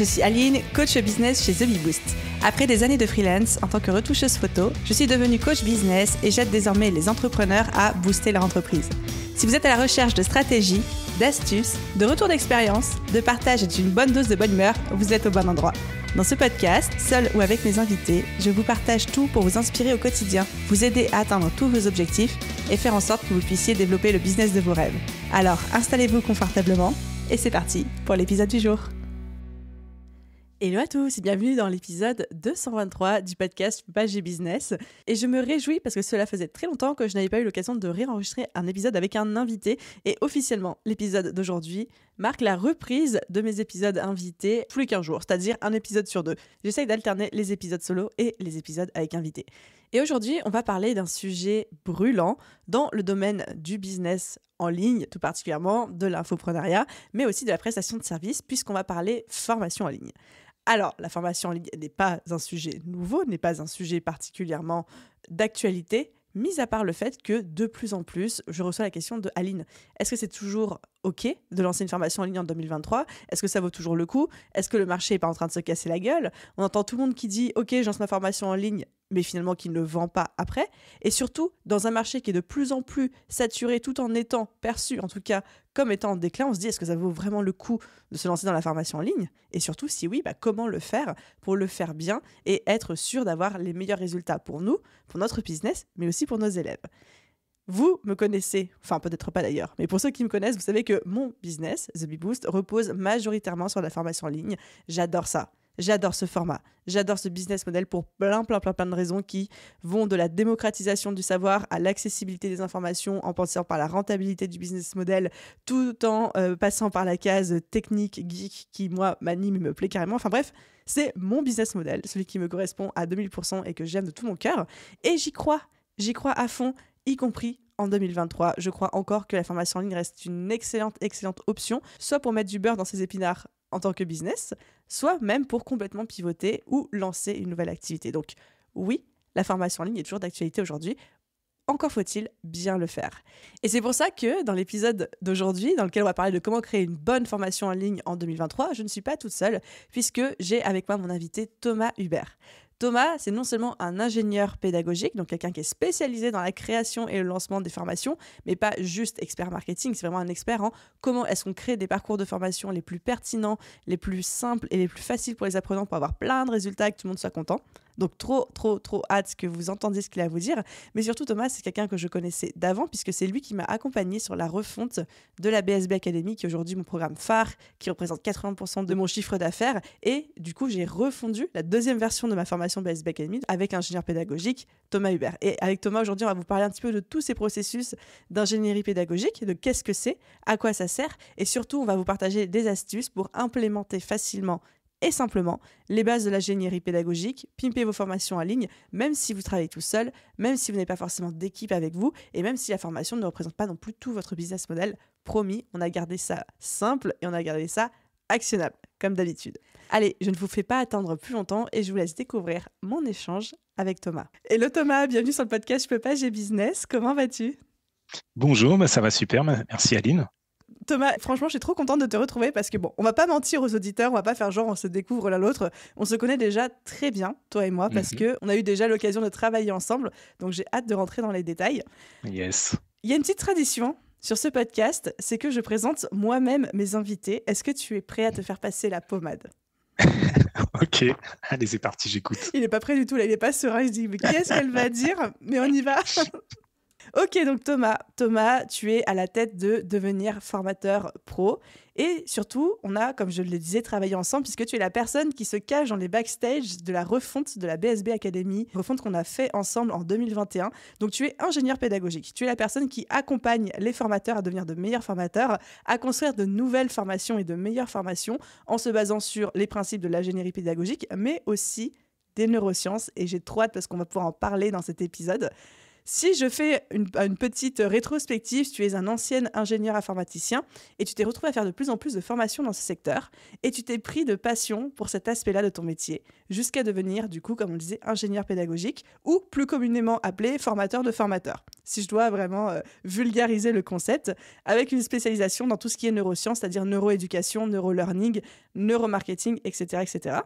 je suis Aline, coach business chez The Bee Boost. Après des années de freelance en tant que retoucheuse photo, je suis devenue coach business et j'aide désormais les entrepreneurs à booster leur entreprise. Si vous êtes à la recherche de stratégies, d'astuces, de retours d'expérience, de partage et d'une bonne dose de bonne humeur, vous êtes au bon endroit. Dans ce podcast, seul ou avec mes invités, je vous partage tout pour vous inspirer au quotidien, vous aider à atteindre tous vos objectifs et faire en sorte que vous puissiez développer le business de vos rêves. Alors, installez-vous confortablement et c'est parti pour l'épisode du jour. Hello à tous et bienvenue dans l'épisode 223 du podcast Page et Business. Et je me réjouis parce que cela faisait très longtemps que je n'avais pas eu l'occasion de réenregistrer un épisode avec un invité. Et officiellement, l'épisode d'aujourd'hui marque la reprise de mes épisodes invités tous les 15 jours, c'est-à-dire un épisode sur deux. J'essaye d'alterner les épisodes solo et les épisodes avec invités. Et aujourd'hui, on va parler d'un sujet brûlant dans le domaine du business en ligne, tout particulièrement de l'infoprenariat, mais aussi de la prestation de services, puisqu'on va parler formation en ligne. Alors, la formation en ligne n'est pas un sujet nouveau, n'est pas un sujet particulièrement d'actualité, mis à part le fait que de plus en plus, je reçois la question de Aline, est-ce que c'est toujours OK de lancer une formation en ligne en 2023 ? Est-ce que ça vaut toujours le coup ? Est-ce que le marché n'est pas en train de se casser la gueule ? On entend tout le monde qui dit « OK, je lance ma formation en ligne », mais finalement qui ne le vend pas après. Et surtout, dans un marché qui est de plus en plus saturé, tout en étant perçu, en tout cas, comme étant en déclin, on se dit, est-ce que ça vaut vraiment le coup de se lancer dans la formation en ligne ? Et surtout, si oui, comment le faire pour le faire bien et être sûr d'avoir les meilleurs résultats pour nous, pour notre business, mais aussi pour nos élèves. Vous me connaissez, enfin peut-être pas d'ailleurs, mais pour ceux qui me connaissent, vous savez que mon business, The Bee Boost, repose majoritairement sur la formation en ligne. J'adore ça. J'adore ce format, j'adore ce business model pour plein de raisons qui vont de la démocratisation du savoir à l'accessibilité des informations en passant par la rentabilité du business model tout en passant par la case technique, geek qui moi m'anime et me plaît carrément. Enfin bref, c'est mon business model, celui qui me correspond à 2000% et que j'aime de tout mon cœur et j'y crois à fond, y compris en 2023. Je crois encore que la formation en ligne reste une excellente option, soit pour mettre du beurre dans ses épinards en tant que business, soit même pour complètement pivoter ou lancer une nouvelle activité. Donc oui, la formation en ligne est toujours d'actualité aujourd'hui. Encore faut-il bien le faire. Et c'est pour ça que dans l'épisode d'aujourd'hui, dans lequel on va parler de comment créer une bonne formation en ligne en 2023, je ne suis pas toute seule, puisque j'ai avec moi mon invité Thomas Hubert. Thomas, c'est non seulement un ingénieur pédagogique, donc quelqu'un qui est spécialisé dans la création et le lancement des formations, mais pas juste expert marketing, c'est vraiment un expert en comment est-ce qu'on crée des parcours de formation les plus pertinents, les plus simples et les plus faciles pour les apprenants pour avoir plein de résultats et que tout le monde soit content. Donc trop hâte que vous entendiez ce qu'il a à vous dire. Mais surtout Thomas, c'est quelqu'un que je connaissais d'avant puisque c'est lui qui m'a accompagné sur la refonte de la BSB Academy qui est aujourd'hui mon programme phare, qui représente 80% de mon chiffre d'affaires. Et du coup, j'ai refondu la deuxième version de ma formation BSB Academy avec l'ingénieur pédagogique Thomas Hubert. Et avec Thomas, aujourd'hui, on va vous parler un petit peu de tous ces processus d'ingénierie pédagogique, de qu'est-ce que c'est, à quoi ça sert. Et surtout, on va vous partager des astuces pour implémenter facilement et simplement les bases de l'ingénierie pédagogique, pimper vos formations en ligne, même si vous travaillez tout seul, même si vous n'avez pas forcément d'équipe avec vous, et même si la formation ne représente pas non plus tout votre business model. Promis, on a gardé ça simple et on a gardé ça actionnable, comme d'habitude. Allez, je ne vous fais pas attendre plus longtemps et je vous laisse découvrir mon échange avec Thomas. Hello Thomas, bienvenue sur le podcast Page et Business, comment vas-tu ? Bonjour, ça va super, merci Aline. Thomas, franchement, je suis trop contente de te retrouver parce que on va pas mentir aux auditeurs, on va pas faire genre on se découvre l'un l'autre. On se connaît déjà très bien, toi et moi, parce que on a eu déjà l'occasion de travailler ensemble. Donc j'ai hâte de rentrer dans les détails. Yes. Il y a une petite tradition sur ce podcast, c'est que je présente moi-même mes invités. Est-ce que tu es prêt à te faire passer la pommade ? Ok, allez, c'est parti, j'écoute. Il est pas prêt du tout, là, il est pas serein. Il se dit mais qu'est-ce qu'elle va dire ? Mais on y va. Ok, donc Thomas, tu es à la tête de devenir formateur pro et surtout, on a, comme je le disais, travaillé ensemble puisque tu es la personne qui se cache dans les backstage de la refonte de la BSB Academy, refonte qu'on a fait ensemble en 2021. Donc tu es ingénieur pédagogique, tu es la personne qui accompagne les formateurs à devenir de meilleurs formateurs, à construire de nouvelles formations et de meilleures formations en se basant sur les principes de l'ingénierie pédagogique, mais aussi des neurosciences et j'ai trop hâte parce qu'on va pouvoir en parler dans cet épisode. Si je fais une petite rétrospective, tu es un ancien ingénieur informaticien et tu t'es retrouvé à faire de plus en plus de formations dans ce secteur et tu t'es pris de passion pour cet aspect-là de ton métier jusqu'à devenir, du coup, comme on le disait, ingénieur pédagogique ou plus communément appelé formateur de formateurs. Si je dois vraiment vulgariser le concept, avec une spécialisation dans tout ce qui est neurosciences, c'est-à-dire neuroéducation, neurolearning, neuromarketing, etc., etc.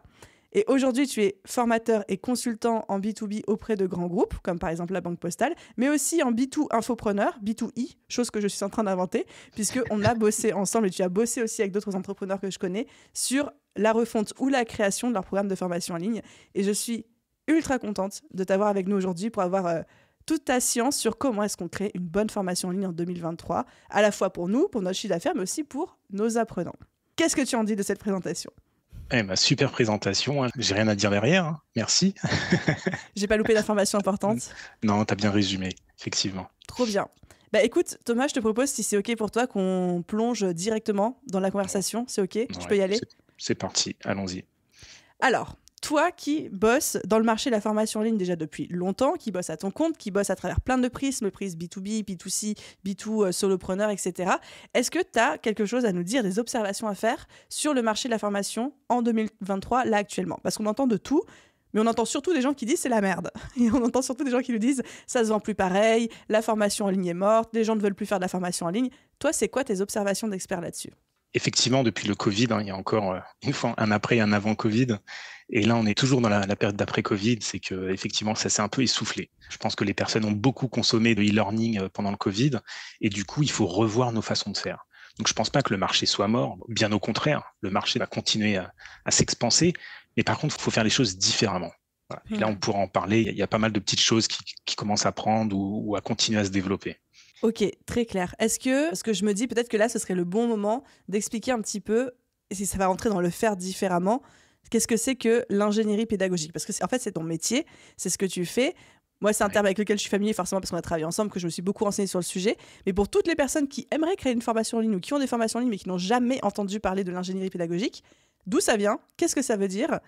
Et aujourd'hui, tu es formateur et consultant en B2B auprès de grands groupes, comme par exemple la Banque Postale, mais aussi en B2 infopreneur, B2I, chose que je suis en train d'inventer, puisqu'on a bossé ensemble et tu as bossé aussi avec d'autres entrepreneurs que je connais sur la refonte ou la création de leur programme de formation en ligne. Et je suis ultra contente de t'avoir avec nous aujourd'hui pour avoir toute ta science sur comment est-ce qu'on crée une bonne formation en ligne en 2023, à la fois pour nous, pour notre chiffre d'affaires, mais aussi pour nos apprenants. Qu'est-ce que tu en dis de cette présentation ? Super présentation, hein. J'ai rien à dire derrière, hein. Merci. J'ai pas loupé d'informations importantes. Non, t'as bien résumé, effectivement. Trop bien. Bah écoute, Thomas, je te propose, si c'est OK pour toi, qu'on plonge directement dans la conversation. C'est OK ? Je peux y aller ? C'est parti, allons-y. Alors, toi qui bosses dans le marché de la formation en ligne déjà depuis longtemps, qui bosse à ton compte, qui bosse à travers plein de prismes, le prisme B2B, B2C, B2 solopreneur, etc. Est-ce que tu as quelque chose à nous dire, des observations à faire sur le marché de la formation en 2023, là actuellement ? Parce qu'on entend de tout, mais on entend surtout des gens qui disent c'est la merde. Et on entend surtout des gens qui nous disent ça se vend plus pareil, la formation en ligne est morte, les gens ne veulent plus faire de la formation en ligne. Toi, c'est quoi tes observations d'expert là-dessus ? Effectivement, depuis le Covid, il y a encore une fois un après et un avant Covid. Et là, on est toujours dans la période d'après-Covid. C'est que effectivement, ça s'est un peu essoufflé. Je pense que les personnes ont beaucoup consommé de e-learning pendant le Covid. Et du coup, il faut revoir nos façons de faire. Donc, je pense pas que le marché soit mort. Bien au contraire, le marché va continuer à s'expanser. Mais par contre, il faut faire les choses différemment. Voilà. Et là, on pourra en parler. Il y a pas mal de petites choses qui commencent à prendre ou à continuer à se développer. Ok, très clair. Est-ce que je me dis peut-être que là, ce serait le bon moment d'expliquer un petit peu, et si ça va rentrer dans le faire différemment, qu'est-ce que c'est que l'ingénierie pédagogique ? Parce que en fait, c'est ton métier, c'est ce que tu fais. Moi, c'est un terme avec lequel je suis familier forcément parce qu'on a travaillé ensemble, que je me suis beaucoup renseignée sur le sujet. Mais pour toutes les personnes qui aimeraient créer une formation en ligne ou qui ont des formations en ligne mais qui n'ont jamais entendu parler de l'ingénierie pédagogique, d'où ça vient ? Qu'est-ce que ça veut dire ?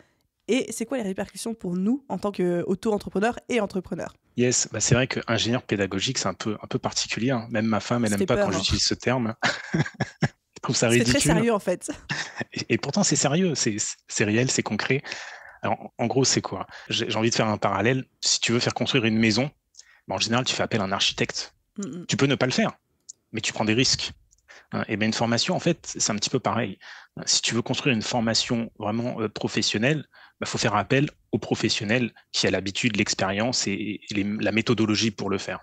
Et c'est quoi les répercussions pour nous en tant qu'auto-entrepreneurs et entrepreneurs ? Yes, c'est vrai qu'ingénieur pédagogique, c'est un peu particulier, hein. Même ma femme, elle n'aime pas quand j'utilise ce terme. Je trouve ça ridicule. C'est très sérieux en fait. Et pourtant, c'est sérieux, c'est réel, c'est concret. Alors, en gros, c'est quoi ? J'ai envie de faire un parallèle. Si tu veux faire construire une maison, en général, tu fais appel à un architecte. Tu peux ne pas le faire, mais tu prends des risques. Et bien une formation, en fait, c'est un petit peu pareil. Si tu veux construire une formation vraiment professionnelle, faut faire appel aux professionnels qui a l'habitude, l'expérience et la méthodologie pour le faire.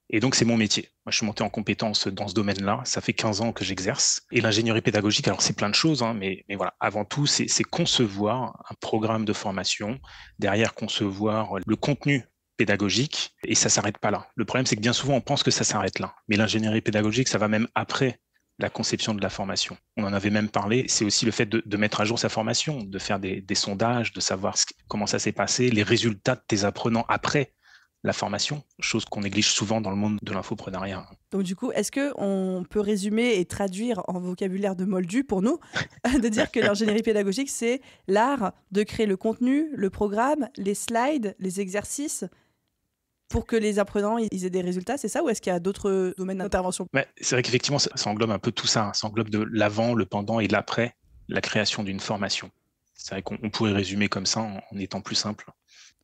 Et donc, c'est mon métier. Moi, je suis monté en compétence dans ce domaine-là. Ça fait 15 ans que j'exerce. Et l'ingénierie pédagogique, alors c'est plein de choses, hein, mais voilà, avant tout, c'est concevoir un programme de formation, derrière concevoir le contenu pédagogique, et ça s'arrête pas là. Le problème, c'est que bien souvent, on pense que ça s'arrête là. Mais l'ingénierie pédagogique, ça va même après la conception de la formation. On en avait même parlé, c'est aussi le fait de mettre à jour sa formation, de faire des sondages, de savoir comment ça s'est passé, les résultats de tes apprenants après la formation, chose qu'on néglige souvent dans le monde de l'infoprenariat. Donc du coup, est-ce qu'on peut résumer et traduire en vocabulaire de moldu pour nous, de dire que l'ingénierie pédagogique, c'est l'art de créer le contenu, le programme, les slides, les exercices, pour que les apprenants ils aient des résultats, c'est ça ? Ou est-ce qu'il y a d'autres domaines d'intervention ? C'est vrai qu'effectivement, ça englobe un peu tout ça. Ça englobe de l'avant, le pendant et l'après la création d'une formation. C'est vrai qu'on pourrait résumer comme ça en étant plus simple.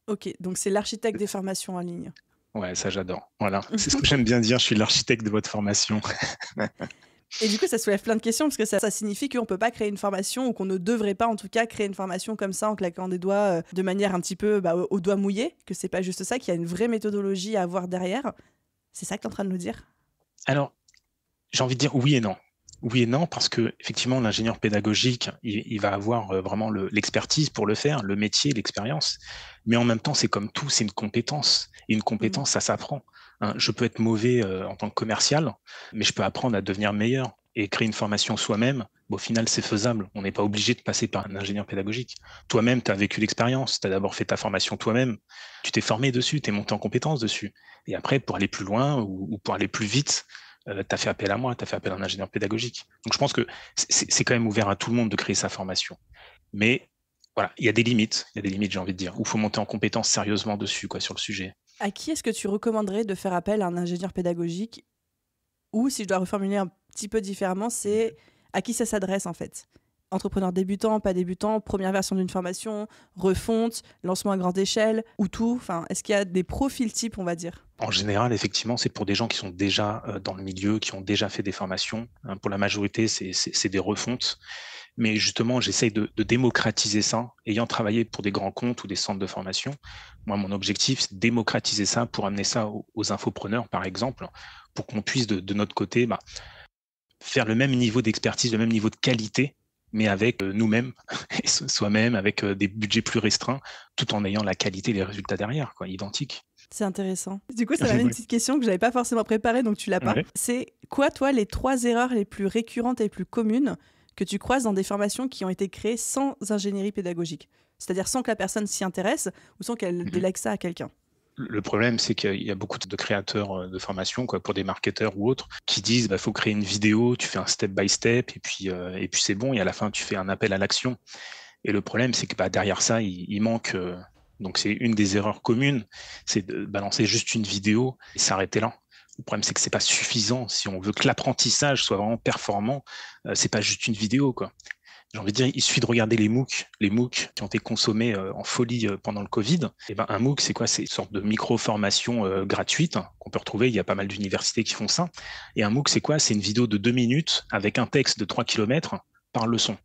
Ok, donc c'est l'architecte des formations en ligne. Ouais, ça j'adore. Voilà, c'est ce que j'aime bien dire, je suis l'architecte de votre formation. Et du coup, ça soulève plein de questions parce que ça signifie qu'on ne peut pas créer une formation ou qu'on ne devrait pas en tout cas créer une formation comme ça en claquant des doigts de manière un petit peu au doigt mouillé, que c'est pas juste ça, qu'il y a une vraie méthodologie à avoir derrière. C'est ça que tu es en train de nous dire ? Alors, j'ai envie de dire oui et non. Oui et non, parce que effectivement, l'ingénieur pédagogique, il va avoir vraiment l'expertise pour le faire, le métier, l'expérience. Mais en même temps, c'est comme tout, c'est une compétence. Et une compétence, ça s'apprend. Je peux être mauvais en tant que commercial, mais je peux apprendre à devenir meilleur et créer une formation soi-même. Au final, c'est faisable. On n'est pas obligé de passer par un ingénieur pédagogique. Toi-même, tu as vécu l'expérience. Tu as d'abord fait ta formation toi-même. Tu t'es formé dessus, tu es monté en compétence dessus. Et après, pour aller plus loin ou pour aller plus vite, tu as fait appel à moi, tu as fait appel à un ingénieur pédagogique. Donc, je pense que c'est quand même ouvert à tout le monde de créer sa formation. Mais voilà, il y a des limites, j'ai envie de dire, où il faut monter en compétence sérieusement dessus, sur le sujet. À qui est-ce que tu recommanderais de faire appel à un ingénieur pédagogique? Ou si je dois reformuler un petit peu différemment, c'est à qui ça s'adresse en fait? Entrepreneur débutant, pas débutant, première version d'une formation, refonte, lancement à grande échelle, ou tout? Enfin, est-ce qu'il y a des profils types, on va dire? En général, effectivement, c'est pour des gens qui sont déjà dans le milieu, qui ont déjà fait des formations. Pour la majorité, c'est des refontes. Mais justement, j'essaye de démocratiser ça. Ayant travaillé pour des grands comptes ou des centres de formation, moi, mon objectif, c'est de démocratiser ça pour amener ça aux infopreneurs, par exemple, pour qu'on puisse, de notre côté, faire le même niveau d'expertise, le même niveau de qualité, mais avec nous-mêmes, et soi-même, avec des budgets plus restreints, tout en ayant la qualité et les résultats derrière, quoi, identiques. C'est intéressant. Du coup, ça m'amène une petite question que je n'avais pas forcément préparée, donc tu l'as pas. Ouais. C'est quoi, toi, les 3 erreurs les plus récurrentes et les plus communes que tu croises dans des formations qui ont été créées sans ingénierie pédagogique? C'est-à-dire sans que la personne s'y intéresse ou sans qu'elle délègue ça à quelqu'un? Le problème, c'est qu'il y a beaucoup de créateurs de formation, quoi, pour des marketeurs ou autres, qui disent faut créer une vidéo, tu fais un step by step, et puis c'est bon, et à la fin, tu fais un appel à l'action. Et le problème, c'est que derrière ça, il manque. Donc, c'est une des erreurs communes, c'est de balancer juste une vidéo et s'arrêter là. Le problème, c'est que c'est pas suffisant. Si on veut que l'apprentissage soit vraiment performant, c'est pas juste une vidéo, quoi. J'ai envie de dire, il suffit de regarder les MOOC qui ont été consommés en folie pendant le Covid. Et un MOOC, c'est quoi? C'est une sorte de micro-formation gratuite qu'on peut retrouver. Il y a pas mal d'universités qui font ça. Et un MOOC, c'est quoi? C'est une vidéo de 2 minutes avec un texte de 3 km par leçon.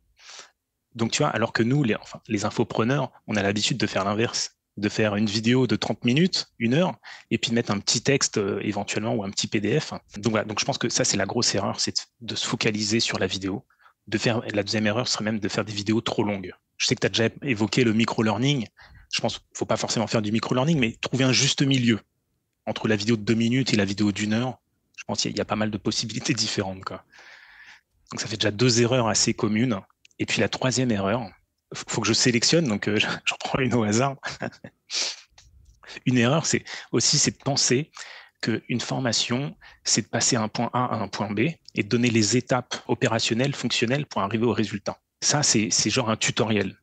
Donc, tu vois, alors que nous, les infopreneurs, on a l'habitude de faire l'inverse, de faire une vidéo de 30 minutes, 1 heure, et puis de mettre un petit texte éventuellement ou un petit PDF. Donc, voilà. Donc, je pense que ça, c'est la grosse erreur, c'est de se focaliser sur la vidéo. La deuxième erreur serait même de faire des vidéos trop longues. Je sais que tu as déjà évoqué le micro-learning. Je pense qu'il ne faut pas forcément faire du micro-learning, mais trouver un juste milieu entre la vidéo de 2 minutes et la vidéo d'1 heure. Je pense qu'il y a pas mal de possibilités différentes, quoi. Donc, ça fait déjà 2 erreurs assez communes. Et puis la troisième erreur, il faut que je sélectionne, donc j'en prends une au hasard. Une erreur, c'est de penser qu'une formation, c'est de passer un point A à un point B et de donner les étapes opérationnelles, fonctionnelles pour arriver au résultat. Ça, c'est genre un tutoriel.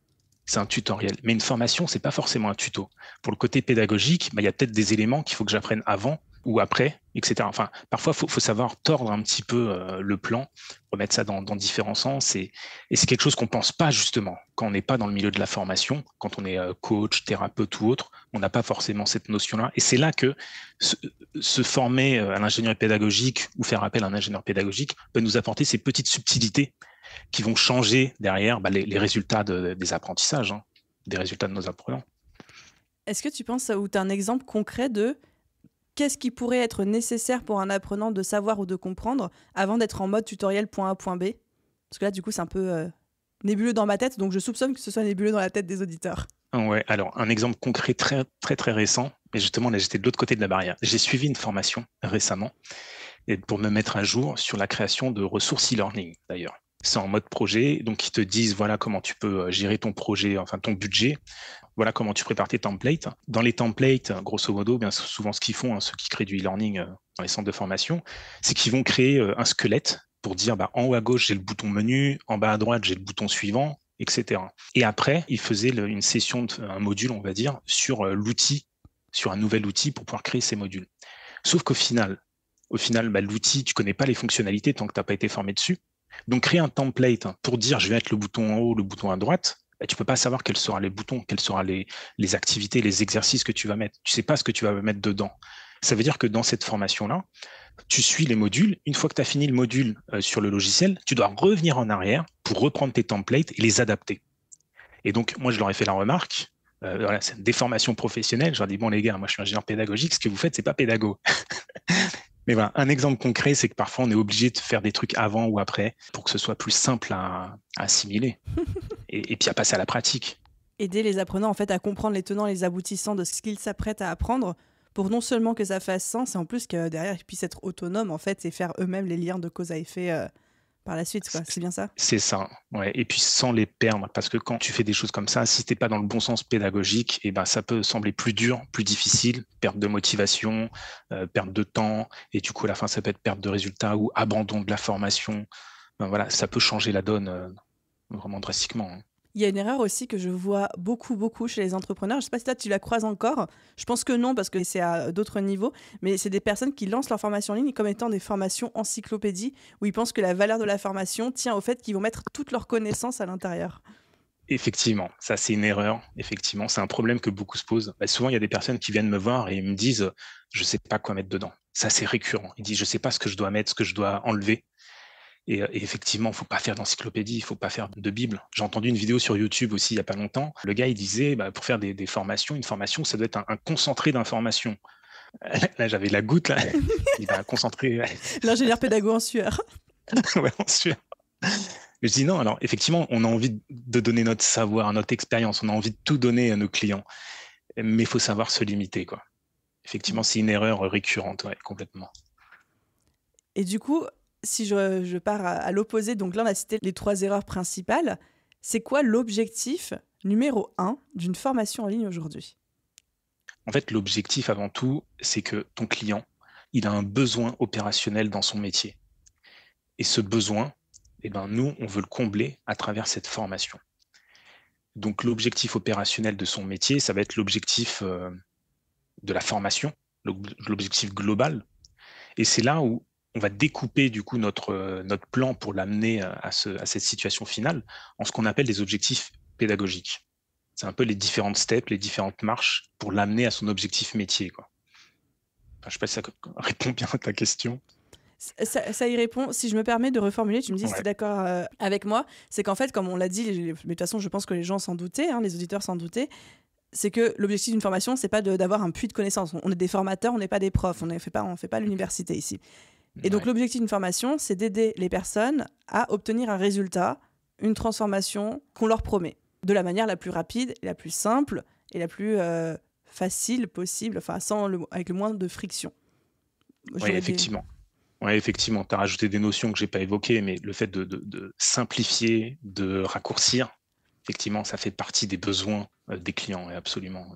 C'est un tutoriel. Mais une formation, c'est pas forcément un tuto. Pour le côté pédagogique, il y a peut-être des éléments qu'il faut que j'apprenne avant ou après, etc. Enfin, parfois, faut savoir tordre un petit peu le plan, remettre ça dans différents sens. Et c'est quelque chose qu'on pense pas, justement, quand on n'est pas dans le milieu de la formation, quand on est coach, thérapeute ou autre, on n'a pas forcément cette notion-là. Et c'est là que se former à l'ingénierie pédagogique ou faire appel à un ingénieur pédagogique peut nous apporter ces petites subtilités qui vont changer derrière les résultats des apprentissages, des résultats de nos apprenants. Est-ce que tu penses, ou tu as un exemple concret de qu'est-ce qui pourrait être nécessaire pour un apprenant de savoir ou de comprendre avant d'être en mode tutoriel point A, point B? Parce que là, du coup, c'est un peu nébuleux dans ma tête, donc je soupçonne que ce soit nébuleux dans la tête des auditeurs. Ouais, alors un exemple concret très, très, très récent, et justement, là, j'étais de l'autre côté de la barrière. J'ai suivi une formation récemment pour me mettre à jour sur la création de ressources e-learning, d'ailleurs. C'est en mode projet, donc ils te disent voilà comment tu peux gérer ton projet, enfin ton budget, voilà comment tu prépares tes templates. Dans les templates, grosso modo, bien souvent ce qu'ils font, ceux qui créent du e-learning dans les centres de formation, c'est qu'ils vont créer un squelette pour dire en haut à gauche j'ai le bouton menu, en bas à droite j'ai le bouton suivant, etc. Et après, ils faisaient une session, un module, on va dire, sur l'outil, sur un nouvel outil pour pouvoir créer ces modules. Sauf qu'au final, l'outil, tu connais pas les fonctionnalités tant que tu n'as pas été formé dessus. Donc, créer un template pour dire je vais mettre le bouton en haut, le bouton à droite, tu ne peux pas savoir quels seront les boutons, quelles seront les activités, les exercices que tu vas mettre. Tu ne sais pas ce que tu vas mettre dedans. Ça veut dire que dans cette formation-là, tu suis les modules. Une fois que tu as fini le module sur le logiciel, tu dois revenir en arrière pour reprendre tes templates et les adapter. Et donc, moi, je leur ai fait la remarque. Voilà, c'est des formations professionnelles. Je leur ai dit, bon, les gars, moi, je suis ingénieur pédagogique. Ce que vous faites, c'est pas pédago. Mais voilà, un exemple concret, c'est que parfois, on est obligé de faire des trucs avant ou après pour que ce soit plus simple à assimiler et puis à passer à la pratique. Aider les apprenants en fait à comprendre les tenants et les aboutissants de ce qu'ils s'apprêtent à apprendre pour non seulement que ça fasse sens, et en plus que derrière, ils puissent être autonomes en fait et faire eux-mêmes les liens de cause à effet par la suite, quoi. C'est bien ça? C'est ça, ouais. Et puis sans les perdre, parce que quand tu fais des choses comme ça, si t'es pas dans le bon sens pédagogique, ça peut sembler plus dur, plus difficile, perte de motivation, perte de temps, et du coup à la fin ça peut être perte de résultats ou abandon de la formation. Voilà, ça peut changer la donne vraiment drastiquement. Il y a une erreur aussi que je vois beaucoup chez les entrepreneurs. Je ne sais pas si toi, tu la croises encore. Je pense que non, parce que c'est à d'autres niveaux. Mais c'est des personnes qui lancent leur formation en ligne comme étant des formations encyclopédie, où ils pensent que la valeur de la formation tient au fait qu'ils vont mettre toutes leurs connaissances à l'intérieur. Effectivement, ça c'est une erreur. Effectivement, c'est un problème que beaucoup se posent. Souvent, il y a des personnes qui viennent me voir et ils me disent « je sais pas quoi mettre dedans ». Ça, c'est récurrent. Ils disent « je sais pas ce que je dois mettre, ce que je dois enlever ». Et effectivement, il faut pas faire d'encyclopédie, il faut pas faire de Bible. J'ai entendu une vidéo sur YouTube aussi il y a pas longtemps. Le gars, il disait pour faire des formations, une formation, ça doit être un concentré d'informations. Là, j'avais la goutte, là. Il va concentrer. L'ingénieur pédago en sueur. Ouais, en sueur. Mais je dis non, alors effectivement, on a envie de donner notre savoir, notre expérience, on a envie de tout donner à nos clients. Mais il faut savoir se limiter, quoi. Effectivement, c'est une erreur récurrente, ouais, complètement. Et du coup, si je pars à l'opposé, donc là, on a cité les 3 erreurs principales. C'est quoi l'objectif numéro 1 d'une formation en ligne aujourd'hui? En fait, l'objectif avant tout, c'est que ton client, il a un besoin opérationnel dans son métier. Et ce besoin, nous, on veut le combler à travers cette formation. Donc, l'objectif opérationnel de son métier, ça va être l'objectif de la formation, l'objectif global. Et c'est là où on va découper du coup notre plan pour l'amener à cette situation finale en ce qu'on appelle des objectifs pédagogiques. C'est un peu les différentes steps, les différentes marches pour l'amener à son objectif métier, quoi. Enfin, je ne sais pas si ça répond bien à ta question. Ça y répond. Si je me permets de reformuler, tu me dis si tu es d'accord avec moi, c'est qu'en fait, comme on l'a dit, mais de toute façon, je pense que les gens s'en doutaient, les auditeurs s'en doutaient, c'est que l'objectif d'une formation, c'est pas d'avoir un puits de connaissances. On est des formateurs, on n'est pas des profs, on fait pas l'université ici. Et donc l'objectif d'une formation, c'est d'aider les personnes à obtenir un résultat, une transformation qu'on leur promet, de la manière la plus rapide, la plus simple et la plus facile possible, enfin avec le moins de friction. Oui, effectivement. Ouais, effectivement, tu as rajouté des notions que je n'ai pas évoquées, mais le fait de simplifier, de raccourcir, effectivement, ça fait partie des besoins des clients, absolument.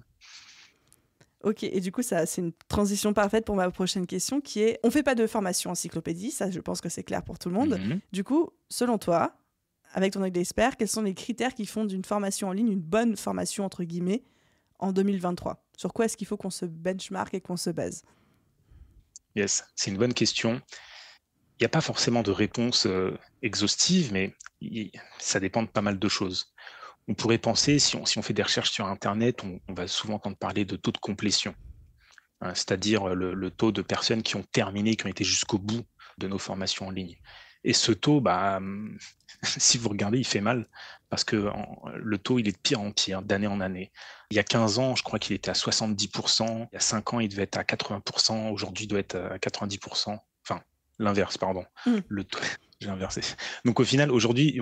Ok, et du coup, c'est une transition parfaite pour ma prochaine question qui est, on ne fait pas de formation encyclopédie, ça je pense que c'est clair pour tout le monde. Mm-hmm. Du coup, selon toi, avec ton œil d'expert, quels sont les critères qui font d'une formation en ligne une bonne formation, entre guillemets, en 2023 ? Sur quoi est-ce qu'il faut qu'on se benchmark et qu'on se base ? Yes, c'est une bonne question. Il n'y a pas forcément de réponse exhaustive, mais ça dépend de pas mal de choses. On pourrait penser, si on fait des recherches sur Internet, on va souvent entendre parler de taux de complétion, c'est-à-dire le taux de personnes qui ont terminé, qui ont été jusqu'au bout de nos formations en ligne. Et ce taux, si vous regardez, il fait mal, parce que le taux, il est de pire en pire, d'année en année. Il y a 15 ans, je crois qu'il était à 70%, il y a 5 ans, il devait être à 80%, aujourd'hui, il doit être à 90%, enfin, l'inverse, pardon. Le taux, j'ai inversé. Donc au final, aujourd'hui,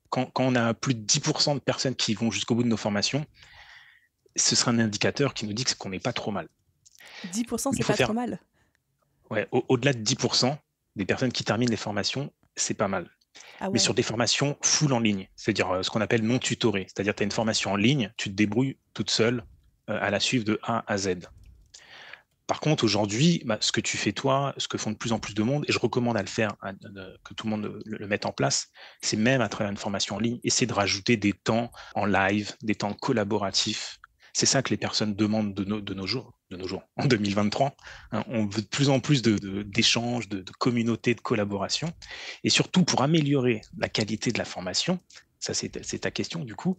quand on a plus de 10% de personnes qui vont jusqu'au bout de nos formations, ce sera un indicateur qui nous dit qu'on n'est pas trop mal. 10%, c'est pas trop mal. Ouais, au-delà de 10%, des personnes qui terminent les formations, c'est pas mal. Ah ouais. Mais sur des formations full en ligne, c'est-à-dire ce qu'on appelle non tutorées, c'est-à-dire tu as une formation en ligne, tu te débrouilles toute seule à la suivre de A à Z. Par contre, aujourd'hui, ce que tu fais toi, ce que font de plus en plus de monde, et je recommande à le faire, que tout le monde le mette en place, c'est même à travers une formation en ligne, essayer de rajouter des temps en live, des temps collaboratifs. C'est ça que les personnes demandent de nos jours, en 2023. On veut de plus en plus d'échanges, de communautés, de collaboration. Et surtout, pour améliorer la qualité de la formation, ça c'est ta question du coup,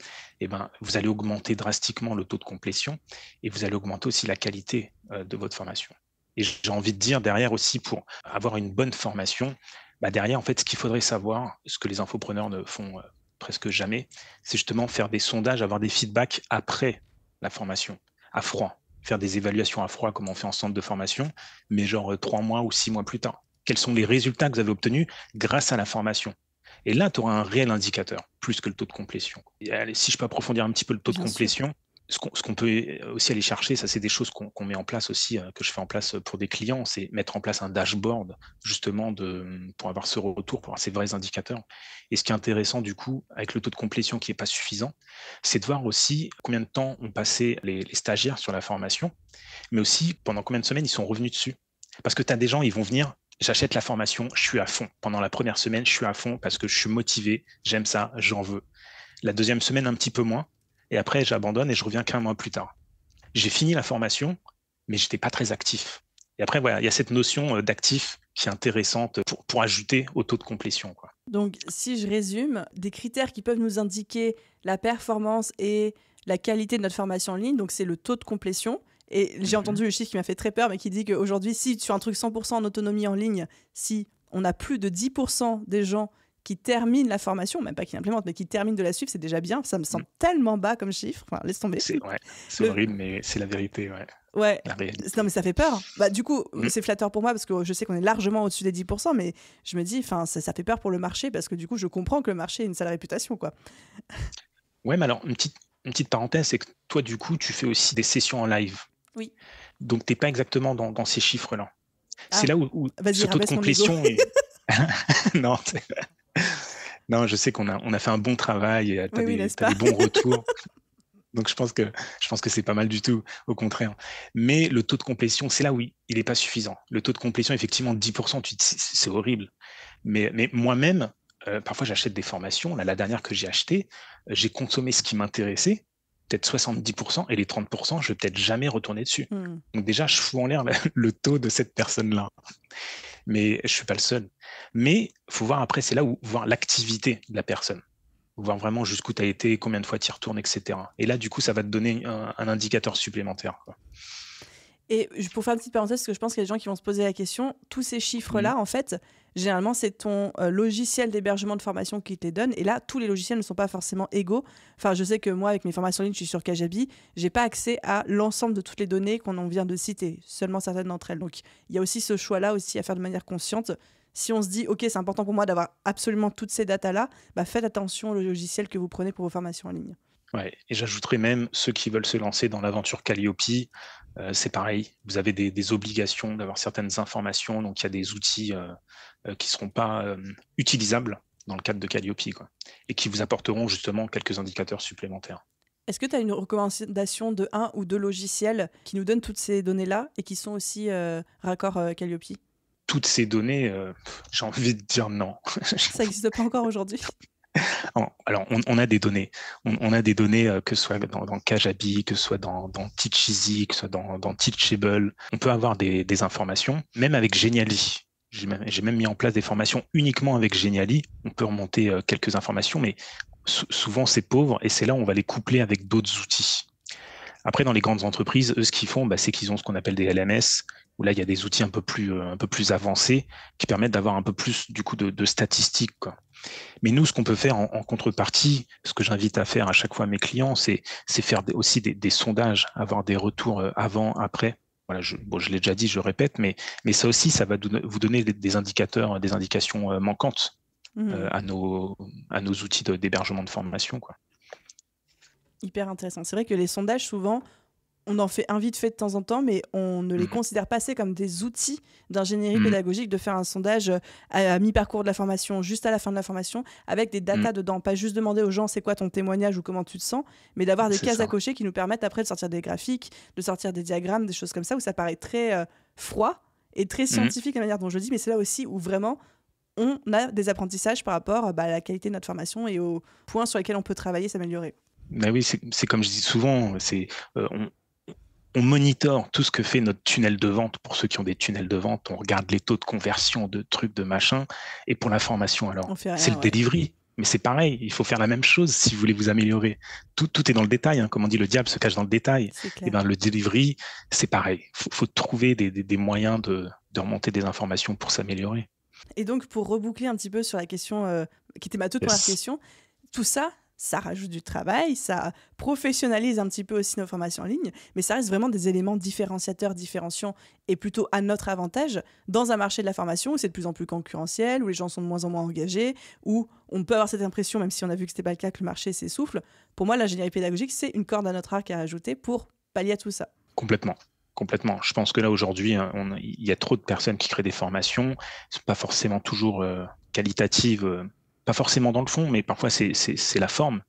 vous allez augmenter drastiquement le taux de complétion et vous allez augmenter aussi la qualité de votre formation. Et j'ai envie de dire derrière aussi, pour avoir une bonne formation, derrière en fait ce qu'il faudrait savoir, ce que les infopreneurs ne font presque jamais, c'est justement faire des sondages, avoir des feedbacks après la formation, à froid, faire des évaluations à froid comme on fait en centre de formation, mais genre 3 mois ou 6 mois plus tard. Quels sont les résultats que vous avez obtenus grâce à la formation ? Et là, tu auras un réel indicateur, plus que le taux de complétion. Et allez, si je peux approfondir un petit peu le taux de complétion, ce qu'on peut aussi aller chercher, ça c'est des choses qu'on met en place aussi, que je fais en place pour des clients, c'est mettre en place un dashboard justement pour avoir ce retour, pour avoir ces vrais indicateurs. Et ce qui est intéressant du coup, avec le taux de complétion qui n'est pas suffisant, c'est de voir aussi combien de temps ont passé les stagiaires sur la formation, mais aussi pendant combien de semaines ils sont revenus dessus. Parce que tu as des gens, ils vont venir, j'achète la formation, je suis à fond. Pendant la première semaine, je suis à fond parce que je suis motivé, j'aime ça, j'en veux. La deuxième semaine, un petit peu moins. Et après, j'abandonne et je reviens qu'un mois plus tard. J'ai fini la formation, mais je n'étais pas très actif. Et après, voilà, il y a cette notion d'actif qui est intéressante pour ajouter au taux de complétion, quoi. Donc, si je résume, des critères qui peuvent nous indiquer la performance et la qualité de notre formation en ligne, donc c'est le taux de complétion. Et j'ai entendu le chiffre qui m'a fait très peur, mais qui dit qu'aujourd'hui, si sur un truc 100% en autonomie en ligne, si on a plus de 10% des gens qui terminent la formation, même pas qui l'implémentent, mais qui terminent de la suivre, c'est déjà bien. Ça me semble tellement bas comme chiffre. Enfin, laisse tomber. C'est horrible, mais c'est la vérité, ouais. Ouais, non mais ça fait peur. Bah, du coup, c'est flatteur pour moi parce que je sais qu'on est largement au-dessus des 10%, mais je me dis, ça fait peur pour le marché parce que du coup, je comprends que le marché a une sale réputation, quoi. Ouais, mais alors, une petite parenthèse, c'est que toi, du coup, tu fais aussi des sessions en live. Oui. Donc, tu n'es pas exactement dans ces chiffres-là. Ah. C'est là où ce taux de complétion est... non, non, je sais qu'on a fait un bon travail et tu as des bons retours. Donc, je pense que c'est pas mal du tout, au contraire. Mais le taux de complétion, c'est là où il n'est pas suffisant. Le taux de complétion, effectivement, 10%, c'est horrible. Mais moi-même, parfois, j'achète des formations. Là, la dernière que j'ai achetée, j'ai consommé ce qui m'intéressait, peut-être 70%, et les 30%, je ne vais peut-être jamais retourner dessus. Donc déjà, je fous en l'air le taux de cette personne-là. Mais je ne suis pas le seul. Mais il faut voir après, c'est là où voir l'activité de la personne. Voir vraiment jusqu'où tu as été, combien de fois tu y retournes, etc. Et là, du coup, ça va te donner un indicateur supplémentaire, quoi. Et pour faire une petite parenthèse, parce que je pense qu'il y a des gens qui vont se poser la question, tous ces chiffres-là, en fait, généralement, c'est ton logiciel d'hébergement de formation qui te les donne. Et là, tous les logiciels ne sont pas forcément égaux. Enfin, je sais que moi, avec mes formations en ligne, je suis sur Kajabi, je n'ai pas accès à l'ensemble de toutes les données qu'on vient de citer, seulement certaines d'entre elles. Donc, il y a aussi ce choix-là aussi à faire de manière consciente. Si on se dit, OK, c'est important pour moi d'avoir absolument toutes ces datas-là, faites attention au logiciel que vous prenez pour vos formations en ligne. Ouais, et j'ajouterais même ceux qui veulent se lancer dans l'aventure Calliope, c'est pareil, vous avez des obligations d'avoir certaines informations, donc il y a des outils qui ne seront pas utilisables dans le cadre de Calliope, quoi, et qui vous apporteront justement quelques indicateurs supplémentaires. Est-ce que tu as une recommandation de un ou deux logiciels qui nous donnent toutes ces données-là et qui sont aussi raccord Calliope ? Toutes ces données, j'ai envie de dire non. Ça n'existe pas encore aujourd'hui. Alors, on a des données. On a des données que ce soit dans Kajabi, que ce soit dans Teacheasy, que ce soit dans Teachable. On peut avoir des informations, même avec Genially. J'ai même mis en place des formations uniquement avec Genially. On peut remonter quelques informations, mais souvent c'est pauvre et c'est là où on va les coupler avec d'autres outils. Après, dans les grandes entreprises, eux, ce qu'ils font, c'est qu'ils ont ce qu'on appelle des LMS, où là, il y a des outils un peu plus avancés qui permettent d'avoir un peu plus du coup de statistiques, quoi. Mais nous, ce qu'on peut faire en contrepartie, ce que j'invite à faire à chaque fois à mes clients, c'est faire aussi des sondages, avoir des retours avant, après. Voilà, je l'ai déjà dit, je répète, mais ça aussi, ça va vous donner des indicateurs, des indications manquantes à nos outils d'hébergement de formation, quoi. Hyper intéressant. C'est vrai que les sondages, souvent, on en fait un vite fait de temps en temps, mais on ne les considère pas assez comme des outils d'ingénierie pédagogique, de faire un sondage à mi-parcours de la formation, juste à la fin de la formation, avec des datas dedans. Pas juste demander aux gens c'est quoi ton témoignage ou comment tu te sens, mais d'avoir des cases à cocher qui nous permettent après de sortir des graphiques, de sortir des diagrammes, des choses comme ça, où ça paraît très froid et très scientifique la manière dont je le dis, mais c'est là aussi où vraiment on a des apprentissages par rapport à la qualité de notre formation et aux points sur lesquels on peut travailler, s'améliorer. Ben oui, c'est comme je dis souvent, on monitore tout ce que fait notre tunnel de vente. Pour ceux qui ont des tunnels de vente, on regarde les taux de conversion de trucs, de machin. Et pour la formation, alors, c'est le delivery. Mais c'est pareil, il faut faire la même chose si vous voulez vous améliorer. Tout est dans le détail, hein. Comme on dit, le diable se cache dans le détail. Et ben, le delivery, c'est pareil. Faut trouver des moyens de remonter des informations pour s'améliorer. Et donc, pour reboucler un petit peu sur la question qui était ma toute première question, tout ça, ça rajoute du travail, ça professionnalise un petit peu aussi nos formations en ligne, mais ça reste vraiment des éléments différenciateurs, différenciants et plutôt à notre avantage dans un marché de la formation où c'est de plus en plus concurrentiel, où les gens sont de moins en moins engagés, où on peut avoir cette impression, même si on a vu que ce n'était pas le cas, que le marché s'essouffle. Pour moi, l'ingénierie pédagogique, c'est une corde à notre arc à ajouter pour pallier à tout ça. Complètement. Je pense que là, aujourd'hui, il y a trop de personnes qui créent des formations, ne sont pas forcément toujours qualitatives, pas forcément dans le fond, mais parfois c'est la forme.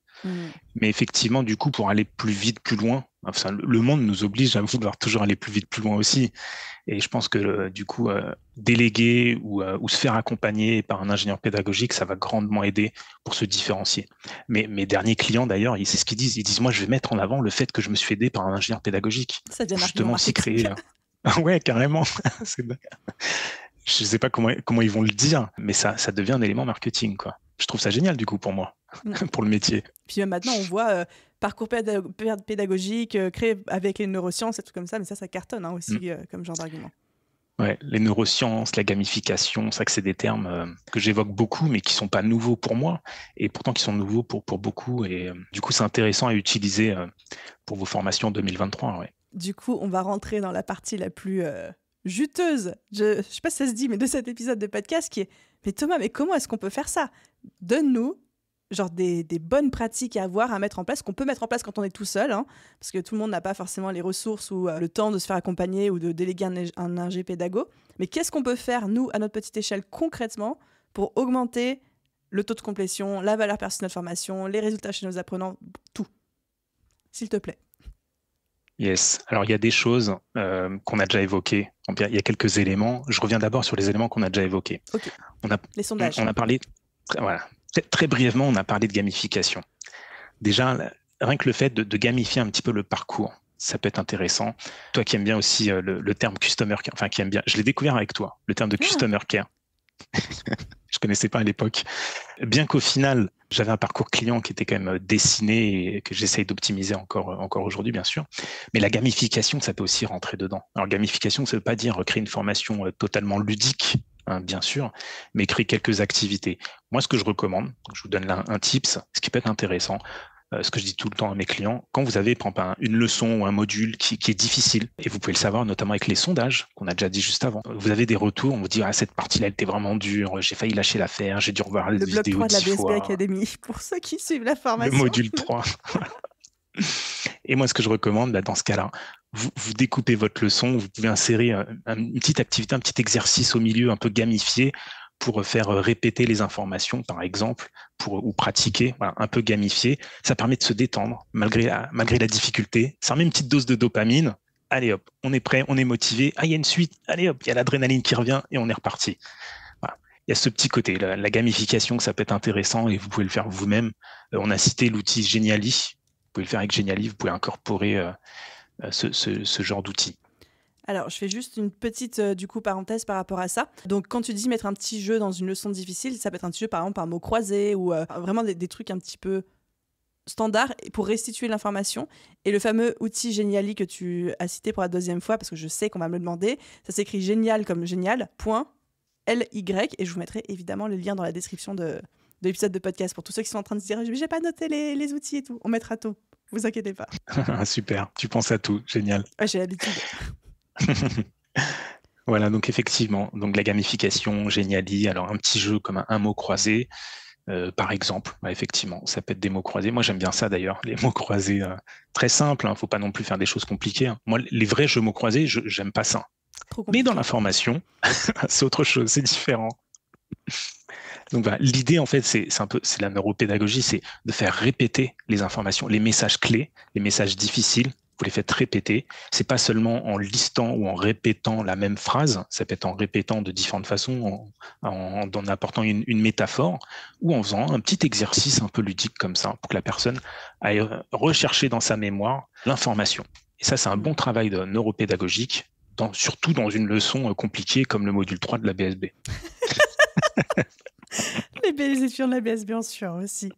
Mais effectivement, du coup, pour aller plus vite, plus loin, enfin, le monde nous oblige à vouloir toujours aller plus vite, plus loin aussi. Et je pense que du coup, déléguer ou se faire accompagner par un ingénieur pédagogique, ça va grandement aider pour se différencier. Mais mes derniers clients, d'ailleurs, c'est ce qu'ils disent. Ils disent, moi, je vais mettre en avant le fait que je me suis aidé par un ingénieur pédagogique. Ça devient justement aussi créer. Ouais, carrément. Je sais pas comment ils vont le dire, mais ça devient un élément marketing, quoi. Je trouve ça génial, du coup, pour moi, pour le métier. Puis maintenant, on voit parcours pédagogique, créé avec les neurosciences et tout comme ça, mais ça cartonne aussi comme genre d'argument. Ouais, les neurosciences, la gamification, ça que c'est des termes que j'évoque beaucoup, mais qui sont pas nouveaux pour moi, et pourtant qui sont nouveaux pour beaucoup. Et du coup, c'est intéressant à utiliser pour vos formations 2023. Ouais. Du coup, on va rentrer dans la partie la plus juteuse, je sais pas si ça se dit, mais de cet épisode de podcast qui est « Mais Thomas, mais comment est-ce qu'on peut faire ça ? Donne-nous genre des bonnes pratiques à avoir, à mettre en place, qu'on peut mettre en place quand on est tout seul, parce que tout le monde n'a pas forcément les ressources ou le temps de se faire accompagner ou de déléguer un ingé pédago. Mais qu'est-ce qu'on peut faire, nous, à notre petite échelle, concrètement, pour augmenter le taux de complétion, la valeur perçue de notre formation, les résultats chez nos apprenants, tout. S'il te plaît. Yes. Alors, il y a des choses qu'on a déjà évoquées. Il y a quelques éléments. Je reviens d'abord sur les éléments qu'on a déjà évoqués. Okay. Les sondages. On a parlé... Voilà. Très brièvement, on a parlé de gamification. Déjà, rien que le fait de gamifier un petit peu le parcours, ça peut être intéressant. Toi qui aimes bien aussi le terme customer care, enfin qui aime bien, je l'ai découvert avec toi, le terme de customer care. Je connaissais pas à l'époque. Bien qu'au final, j'avais un parcours client qui était quand même dessiné et que j'essaye d'optimiser encore aujourd'hui, bien sûr. Mais la gamification, ça peut aussi rentrer dedans. Alors, gamification, ça veut pas dire créer une formation totalement ludique, bien sûr, mais créer quelques activités. Moi, ce que je recommande, je vous donne là un tips, ce qui peut être intéressant, ce que je dis tout le temps à mes clients, quand vous avez par exemple une leçon ou un module qui est difficile, et vous pouvez le savoir notamment avec les sondages qu'on a déjà dit juste avant, vous avez des retours, on vous dit cette partie-là elle était vraiment dure, j'ai failly lâcher l'affaire, j'ai dû revoir la vidéo 10 fois. Le bloc 3 de la BSB Academy, pour ceux qui suivent la formation. Le module 3. Et moi, ce que je recommande dans ce cas-là, vous découpez votre leçon, vous pouvez insérer une petite activité, un petit exercice au milieu un peu gamifié pour faire répéter les informations, par exemple, ou pratiquer, un peu gamifié. Ça permet de se détendre malgré la difficulté. Ça remet une petite dose de dopamine. Allez hop, on est prêt, on est motivé. Il y a une suite. Allez hop, il y a l'adrénaline qui revient et on est reparti. Voilà. Il y a ce petit côté, la gamification, ça peut être intéressant et vous pouvez le faire vous-même. On a cité l'outil Genially. Vous pouvez le faire avec Genially, vous pouvez incorporer ce genre d'outil. Alors, je fais juste une petite parenthèse par rapport à ça. Donc, quand tu dis mettre un petit jeu dans une leçon difficile, ça peut être un petit jeu, par exemple, par mot croisé ou vraiment des trucs un petit peu standards pour restituer l'information. Et le fameux outil Genially que tu as cité pour la deuxième fois, parce que je sais qu'on va me le demander, ça s'écrit génial comme génial, .ly, et je vous mettrai évidemment le lien dans la description de l'épisode de podcast pour tous ceux qui sont en train de se dire « j'ai pas noté les outils et tout ». On mettra tout, vous inquiétez pas. Super, tu penses à tout, génial. Ouais, j'ai l'habitude. Voilà, donc effectivement, donc la gamification, Genially, alors un petit jeu comme un mot croisé, par exemple, effectivement, ça peut être des mots croisés. Moi, j'aime bien ça d'ailleurs, les mots croisés, très simples, faut pas non plus faire des choses compliquées. Moi, les vrais jeux mots croisés, j'aime pas ça. Mais dans la formation, c'est autre chose, c'est différent. Donc voilà, l'idée en fait, c'est la neuropédagogie, c'est de faire répéter les informations, les messages clés, les messages difficiles. Vous les faites répéter. C'est pas seulement en listant ou en répétant la même phrase, ça peut être en répétant de différentes façons, en apportant une métaphore, ou en faisant un petit exercice un peu ludique comme ça, pour que la personne aille rechercher dans sa mémoire l'information. Et ça, c'est un bon travail de neuropédagogique, surtout dans une leçon compliquée comme le module 3 de la BSB. Les étudiants de la BSB en sueur aussi.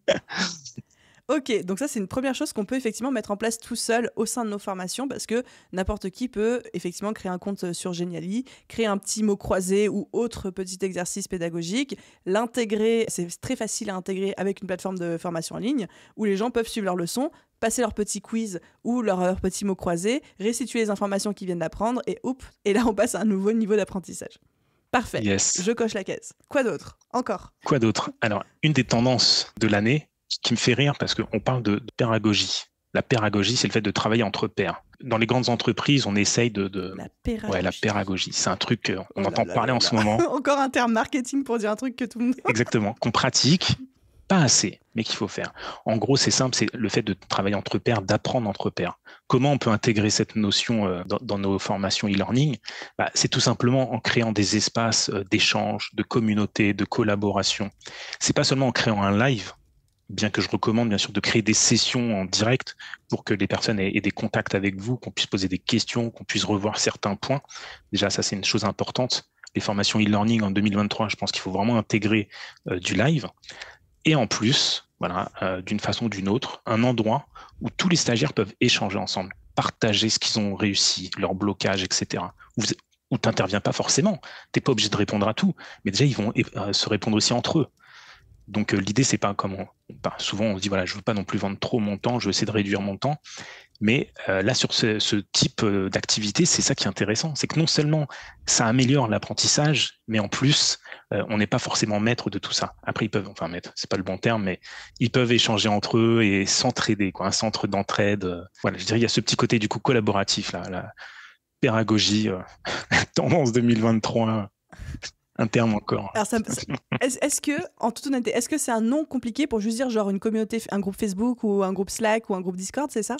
Ok, donc ça c'est une première chose qu'on peut effectivement mettre en place tout seul au sein de nos formations parce que n'importe qui peut effectivement créer un compte sur Genially, créer un petit mot croisé ou autre petit exercice pédagogique, l'intégrer, c'est très facile à intégrer avec une plateforme de formation en ligne où les gens peuvent suivre leurs leçons, passer leur petit quiz ou leur petit mot croisé, restituer les informations qu'ils viennent d'apprendre et là on passe à un nouveau niveau d'apprentissage. Parfait, yes. Je coche la case. Quoi d'autre ? Encore ? Quoi d'autre ? Alors, une des tendances de l'année qui me fait rire parce qu'on parle de pédagogie. La pédagogie, c'est le fait de travailler entre pairs. Dans les grandes entreprises, on essaye La pédagogie. Ouais, la pédagogie. C'est un truc qu'on entend parler en ce moment. Encore un terme marketing pour dire un truc que tout le monde... Exactement. Qu'on pratique, pas assez, mais qu'il faut faire. En gros, c'est simple, c'est le fait de travailler entre pairs, d'apprendre entre pairs. Comment on peut intégrer cette notion dans nos formations e-learning? C'est tout simplement en créant des espaces d'échange, de communauté, de collaboration. C'est pas seulement en créant un live, bien que je recommande bien sûr de créer des sessions en direct pour que les personnes aient des contacts avec vous, qu'on puisse poser des questions, qu'on puisse revoir certains points. Déjà, ça, c'est une chose importante. Les formations e-learning en 2023, je pense qu'il faut vraiment intégrer du live. Et en plus, d'une façon ou d'une autre, un endroit où tous les stagiaires peuvent échanger ensemble, partager ce qu'ils ont réussi, leur blocage, etc. Où tu n'interviens pas forcément. Tu n'es pas obligé de répondre à tout, mais déjà, ils vont se répondre aussi entre eux. Donc, l'idée, c'est pas comme souvent, on se dit, je veux pas non plus vendre trop mon temps, je veux essayer de réduire mon temps. Mais là, sur ce type d'activité, c'est ça qui est intéressant. C'est que non seulement ça améliore l'apprentissage, mais en plus, on n'est pas forcément maître de tout ça. Après, ils peuvent, maître, c'est pas le bon terme, mais ils peuvent échanger entre eux et s'entraider, un centre d'entraide. Je dirais, il y a ce petit côté du coup collaboratif, là, la pédagogie, tendance 2023. Un terme encore. Alors est-ce que, en toute honnêteté, est-ce que c'est un nom compliqué pour juste dire genre une communauté, un groupe Facebook ou un groupe Slack ou un groupe Discord, c'est ça?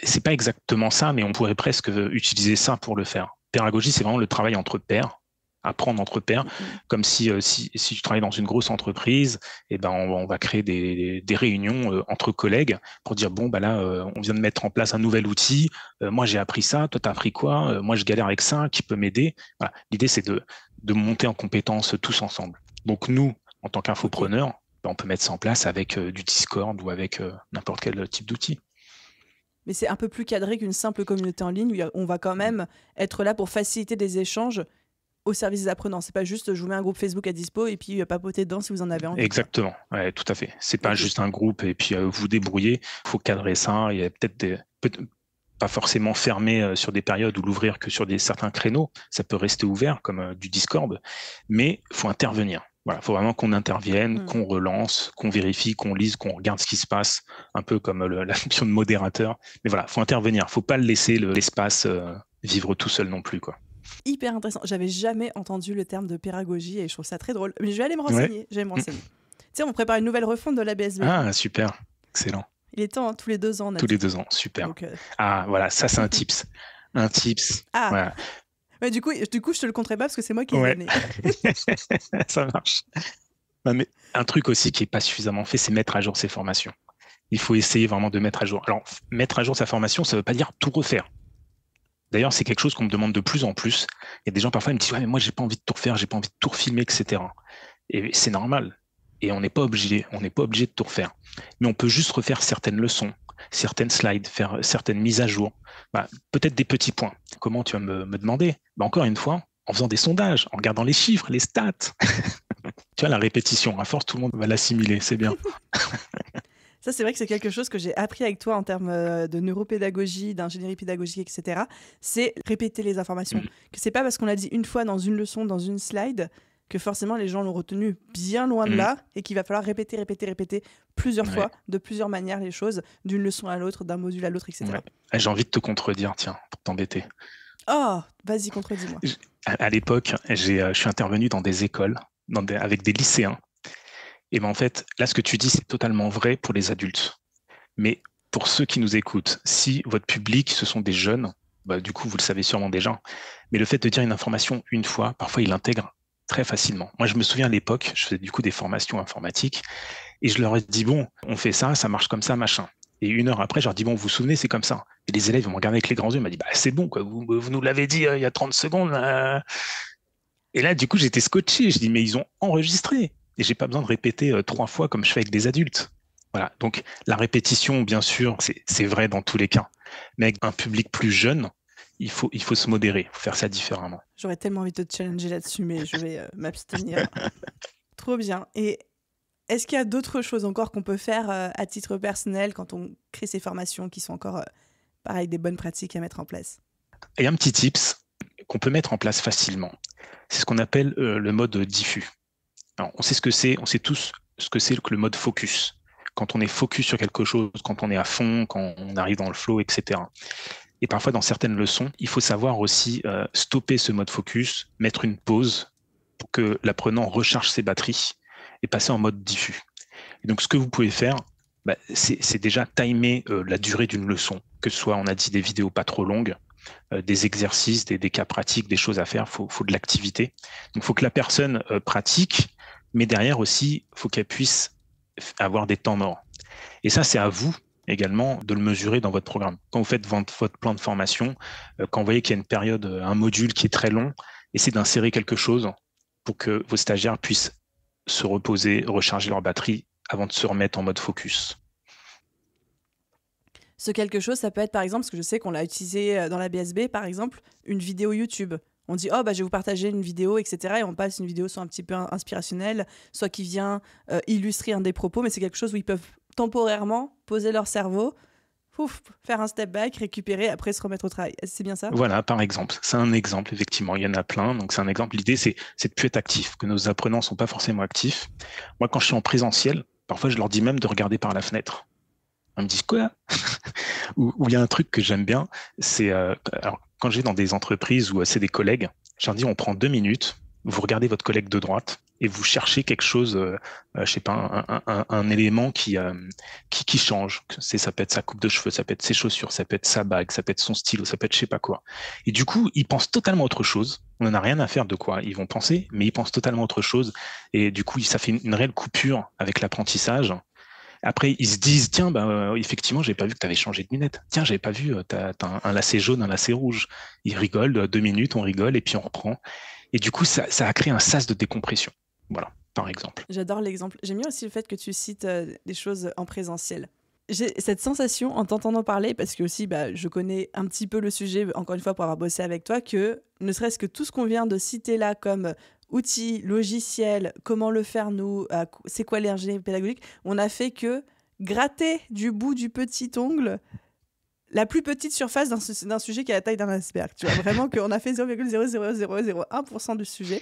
C'est pas exactement ça, mais on pourrait presque utiliser ça pour le faire. Pédagogie, c'est vraiment le travail entre pairs, apprendre entre pairs, comme si tu travailles dans une grosse entreprise, on va créer des réunions entre collègues pour dire on vient de mettre en place un nouvel outil, moi j'ai appris ça, toi t'as appris quoi, moi je galère avec ça, qui peut m'aider. L'idée c'est de monter en compétences tous ensemble. Donc nous, en tant qu'infopreneurs, on peut mettre ça en place avec du Discord ou avec n'importe quel type d'outil. Mais c'est un peu plus cadré qu'une simple communauté en ligne où on va quand même être là pour faciliter des échanges au service des apprenants. C'est pas juste je vous mets un groupe Facebook à dispo et puis papoter dedans si vous en avez envie. Exactement, ouais, tout à fait. C'est pas juste un groupe et puis vous débrouillez. Il faut cadrer ça. Il y a peut-être pas forcément fermé sur des périodes ou l'ouvrir que sur certains créneaux. Ça peut rester ouvert comme du Discord, mais il faut intervenir. Il faut vraiment qu'on intervienne, qu'on relance, qu'on vérifie, qu'on lise, qu'on regarde ce qui se passe, un peu comme la fonction de modérateur. Mais il faut intervenir. Il ne faut pas laisser l'espace vivre tout seul non plus, quoi. Hyper intéressant. J'avais jamais entendu le terme de pédagogie et je trouve ça très drôle. Mais je vais aller me renseigner. Ouais. Je vais me renseigner. Tu sais, on prépare une nouvelle refonte de l'ABSB. Ah, super. Excellent. Il est temps, tous les 2 ans. Tous les 2 ans, super. Donc, ça c'est un tips. Un tips. Ah. Voilà. Mais du coup, je te le compterai pas parce que c'est moi qui l'ai donné. Ça marche. Mais un truc aussi qui n'est pas suffisamment fait, c'est mettre à jour ses formations. Il faut essayer vraiment de mettre à jour. Alors, mettre à jour sa formation, ça ne veut pas dire tout refaire. D'ailleurs, c'est quelque chose qu'on me demande de plus en plus. Il y a des gens parfois qui me disent « Ouais, mais moi, j'ai pas envie de tout refaire, j'ai pas envie de tout refilmer, etc. » Et c'est normal. Et on n'est pas obligé de tout refaire. Mais on peut juste refaire certaines leçons, certaines slides, faire certaines mises à jour. Peut-être des petits points. Comment tu vas me demander? Encore une fois, en faisant des sondages, en regardant les chiffres, les stats. Tu vois, la répétition, à force, tout le monde va l'assimiler, c'est bien. Ça, c'est vrai que c'est quelque chose que j'ai appris avec toi en termes de neuropédagogie, d'ingénierie pédagogique, etc. C'est répéter les informations. Que c'est pas parce qu'on l'a dit une fois dans une leçon, dans une slide, que forcément les gens l'ont retenu bien loin de là et qu'il va falloir répéter plusieurs fois, de plusieurs manières les choses, d'une leçon à l'autre, d'un module à l'autre, etc. Ouais. J'ai envie de te contredire, tiens, pour t'embêter. Oh, vas-y, contredis-moi. À l'époque, je suis intervenu dans des écoles, avec des lycéens. Et en fait, là, ce que tu dis, c'est totalement vrai pour les adultes. Mais pour ceux qui nous écoutent, si votre public, ce sont des jeunes, du coup, vous le savez sûrement déjà, mais le fait de dire une information une fois, parfois, il l'intègre très facilement. Moi, je me souviens à l'époque, je faisais du coup des formations informatiques, et je leur ai dit, on fait ça, ça marche comme ça, machin. Et 1 heure après, je leur dis, vous vous souvenez, c'est comme ça. Et les élèves, ils m'ont regardé avec les grands yeux, ils m'ont dit, c'est bon, quoi, vous nous l'avez dit il y a 30 secondes. Et là, du coup, j'étais scotché. Je dis, mais ils ont enregistré. Et j'ai pas besoin de répéter 3 fois comme je fais avec des adultes. Voilà. Donc, la répétition, bien sûr, c'est vrai dans tous les cas. Mais avec un public plus jeune, il faut se modérer, il faut faire ça différemment. J'aurais tellement envie de te challenger là-dessus, mais je vais m'abstenir. Trop bien. Et est-ce qu'il y a d'autres choses encore qu'on peut faire à titre personnel quand on crée ces formations qui sont encore, pareil, des bonnes pratiques à mettre en place? Et un petit tips qu'on peut mettre en place facilement, c'est ce qu'on appelle le mode diffus. Alors, on sait ce que c'est, on sait tous ce que c'est que le mode focus. Quand on est focus sur quelque chose, quand on est à fond, quand on arrive dans le flow, etc. Et parfois, dans certaines leçons, il faut savoir aussi stopper ce mode focus, mettre une pause pour que l'apprenant recharge ses batteries et passer en mode diffus. Et donc, ce que vous pouvez faire, c'est déjà timer la durée d'une leçon, que ce soit, on a dit, des vidéos pas trop longues, des exercices, des cas pratiques, des choses à faire, faut de l'activité. Donc, il faut que la personne pratique, mais derrière aussi, il faut qu'elle puisse avoir des temps morts. Et ça, c'est à vous également de le mesurer dans votre programme. Quand vous faites votre plan de formation, quand vous voyez qu'il y a une période, un module qui est très long, essayez d'insérer quelque chose pour que vos stagiaires puissent se reposer, recharger leur batterie avant de se remettre en mode focus. Ce quelque chose, ça peut être par exemple, parce que je sais qu'on l'a utilisé dans la BSB, par exemple, une vidéo YouTube. On dit, je vais vous partager une vidéo, etc. Et on passe une vidéo soit un petit peu inspirationnelle, soit qui vient illustrer un des propos, mais c'est quelque chose où ils peuvent temporairement poser leur cerveau, faire un step back, récupérer, après se remettre au travail. C'est bien ça ? Voilà, par exemple. C'est un exemple, effectivement. Il y en a plein, donc c'est un exemple. L'idée, c'est de plus être actif, que nos apprenants ne sont pas forcément actifs. Moi, quand je suis en présentiel, parfois, je leur dis même de regarder par la fenêtre. Ils me disent quoi ? Ou il y a un truc que j'aime bien, c'est alors, quand j'ai dans des entreprises où c'est des collègues, je leur dis on prend 2 minutes, vous regardez votre collègue de droite et vous cherchez quelque chose, je sais pas, un élément qui change. Ça peut être sa coupe de cheveux, ça peut être ses chaussures, ça peut être sa bague, ça peut être son stylo, ça peut être je sais pas quoi. Et du coup, ils pensent totalement autre chose. On n'en a rien à faire de quoi ils vont penser, mais ils pensent totalement autre chose. Et du coup, ça fait une réelle coupure avec l'apprentissage. Après, ils se disent, tiens, effectivement, j'avais pas vu que tu avais changé de lunettes. Tiens, j'avais pas vu, t'as un lacet jaune, un lacet rouge. Ils rigolent, 2 minutes, on rigole, et puis on reprend. Et du coup, ça a créé un sas de décompression. Voilà, par exemple. J'adore l'exemple. J'aime bien aussi le fait que tu cites des choses en présentiel. J'ai cette sensation en t'entendant parler, parce que aussi, je connais un petit peu le sujet, encore une fois, pour avoir bossé avec toi, que ne serait-ce que tout ce qu'on vient de citer là comme outils, logiciels, comment le faire nous, c'est quoi l'ingénierie pédagogique, on a fait que gratter du bout du petit ongle la plus petite surface d'un sujet qui a la taille d'un iceberg. Tu vois, vraiment qu'on a fait 0,00001% du sujet.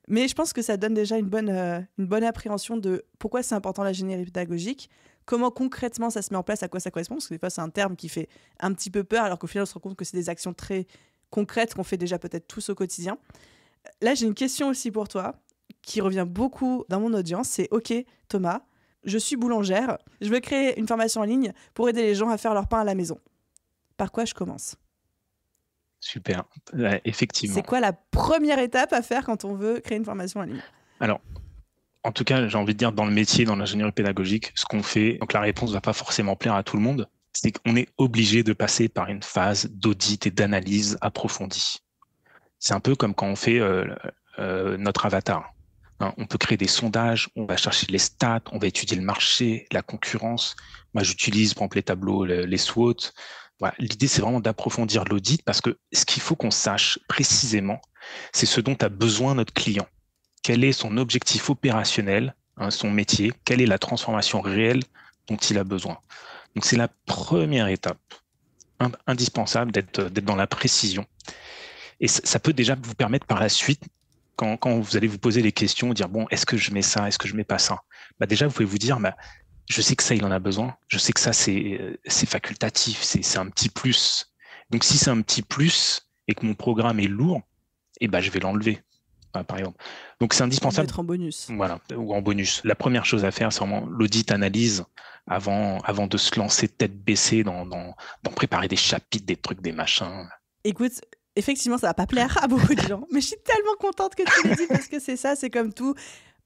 Mais je pense que ça donne déjà une bonne appréhension de pourquoi c'est important l'ingénierie pédagogique, comment concrètement ça se met en place, à quoi ça correspond, parce que des fois c'est un terme qui fait un petit peu peur, alors qu'au final on se rend compte que c'est des actions très concrètes qu'on fait déjà peut-être tous au quotidien. Là, j'ai une question aussi pour toi, qui revient beaucoup dans mon audience, c'est « Ok, Thomas, je suis boulangère, je veux créer une formation en ligne pour aider les gens à faire leur pain à la maison. Par quoi je commence ?» Super, effectivement. C'est quoi la première étape à faire quand on veut créer une formation en ligne ? Alors, en tout cas, j'ai envie de dire, dans le métier, dans l'ingénierie pédagogique, ce qu'on fait, donc la réponse ne va pas forcément plaire à tout le monde, c'est qu'on est obligé de passer par une phase d'audit et d'analyse approfondie. C'est un peu comme quand on fait notre avatar. Hein, on peut créer des sondages, on va chercher les stats, on va étudier le marché, la concurrence. Moi, j'utilise, par exemple, les tableaux, les SWOT. Voilà. L'idée, c'est vraiment d'approfondir l'audit parce que ce qu'il faut qu'on sache précisément, c'est ce dont a besoin notre client. Quel est son objectif opérationnel, son métier, quelle est la transformation réelle dont il a besoin. Donc, c'est la première étape indispensable d'être dans la précision. Et ça peut déjà vous permettre par la suite, quand vous allez vous poser les questions, dire, bon, est-ce que je mets ça, est-ce que je mets pas ça ? Déjà, vous pouvez vous dire, je sais que ça, il en a besoin. Je sais que ça, c'est facultatif, c'est un petit plus. Donc, si c'est un petit plus et que mon programme est lourd, je vais l'enlever, par exemple. Donc, c'est indispensable. Mettre en bonus. Voilà, ou en bonus. La première chose à faire, c'est vraiment l'audit-analyse avant de se lancer tête baissée dans préparer des chapitres, des trucs, des machins. Écoute, effectivement, ça va pas plaire à beaucoup de gens, mais je suis tellement contente que tu l'aies dit parce que c'est ça, c'est comme tout.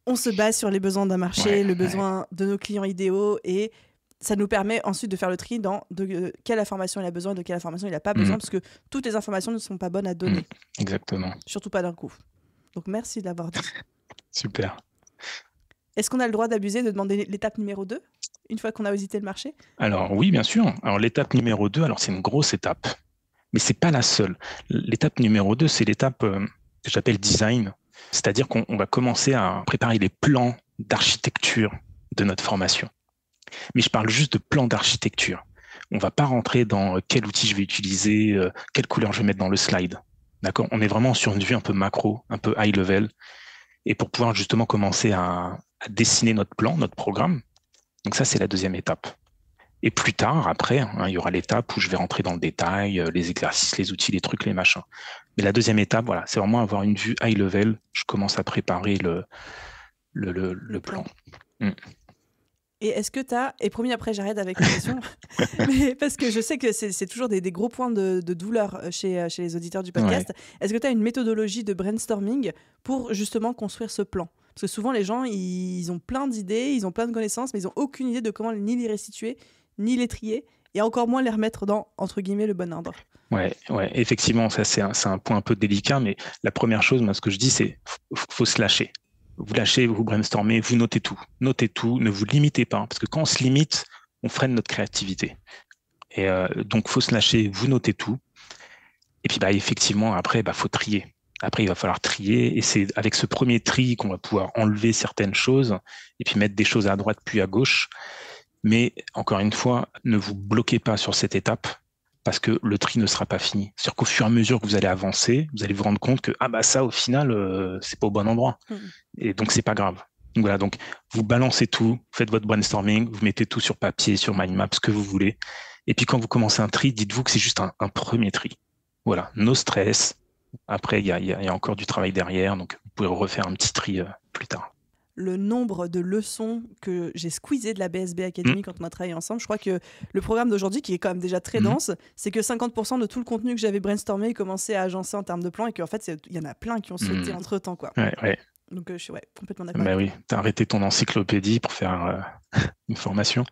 On se base sur les besoins d'un marché, le besoin de nos clients idéaux, et ça nous permet ensuite de faire le tri dans de quelle information il a besoin, de quelle information il n'a pas besoin, parce que toutes les informations ne sont pas bonnes à donner. Exactement. Surtout pas d'un coup. Donc merci de l'avoir dit. Super. Est-ce qu'on a le droit d'abuser, de demander l'étape numéro 2, une fois qu'on a audité le marché ? Alors oui, bien sûr. Alors l'étape numéro 2, c'est une grosse étape. Mais c'est pas la seule. L'étape numéro 2, c'est l'étape que j'appelle design. C'est-à-dire qu'on va commencer à préparer les plans d'architecture de notre formation. Mais je parle juste de plans d'architecture. On va pas rentrer dans quel outil je vais utiliser, quelle couleur je vais mettre dans le slide. D'accord ? On est vraiment sur une vue un peu macro, un peu high level. Et pour pouvoir justement commencer à dessiner notre plan, notre programme. Donc ça, c'est la deuxième étape. Et plus tard, après, il y aura l'étape où je vais rentrer dans le détail, les exercices, les outils, les trucs, les machins. Mais la deuxième étape, c'est vraiment avoir une vue high level. Je commence à préparer le plan. Et est-ce que tu as, et promis après j'arrête avec la question, mais parce que je sais que c'est toujours des gros points de douleur chez les auditeurs du podcast, est-ce que tu as une méthodologie de brainstorming pour justement construire ce plan? Parce que souvent les gens, ils ont plein d'idées, ils ont plein de connaissances, mais ils n'ont aucune idée de comment ni les restituer, ni les trier, et encore moins les remettre dans, entre guillemets, le bon ordre. Ouais, effectivement, ça c'est un point un peu délicat, mais la première chose, moi, ce que je dis, c'est faut se lâcher. Vous lâchez, vous brainstormez, vous notez tout. Notez tout, ne vous limitez pas, parce que quand on se limite, on freine notre créativité. Et donc, faut se lâcher, vous notez tout. Et puis, effectivement, après, faut trier. Après, il va falloir trier, et c'est avec ce premier tri qu'on va pouvoir enlever certaines choses, et puis mettre des choses à droite puis à gauche. Mais encore une fois, ne vous bloquez pas sur cette étape, parce que le tri ne sera pas fini. C'est-à-dire qu'au fur et à mesure que vous allez avancer, vous allez vous rendre compte que ça, au final, c'est pas au bon endroit. Et donc, c'est pas grave. Donc voilà, donc vous balancez tout, faites votre brainstorming, vous mettez tout sur papier, sur mind map, ce que vous voulez. Et puis quand vous commencez un tri, dites-vous que c'est juste un premier tri. Voilà, no stress. Après, il y a encore du travail derrière, donc vous pouvez refaire un petit tri plus tard. Le nombre de leçons que j'ai squeezées de la BSB Academy quand on a travaillé ensemble, je crois que le programme d'aujourd'hui, qui est quand même déjà très dense, c'est que 50% de tout le contenu que j'avais brainstormé et commencé à agencer en termes de plans, et qu'en fait, il y en a plein qui ont sauté entre-temps, quoi. Ouais. Donc je suis complètement d'accord. Oui, t'as arrêté ton encyclopédie pour faire une formation.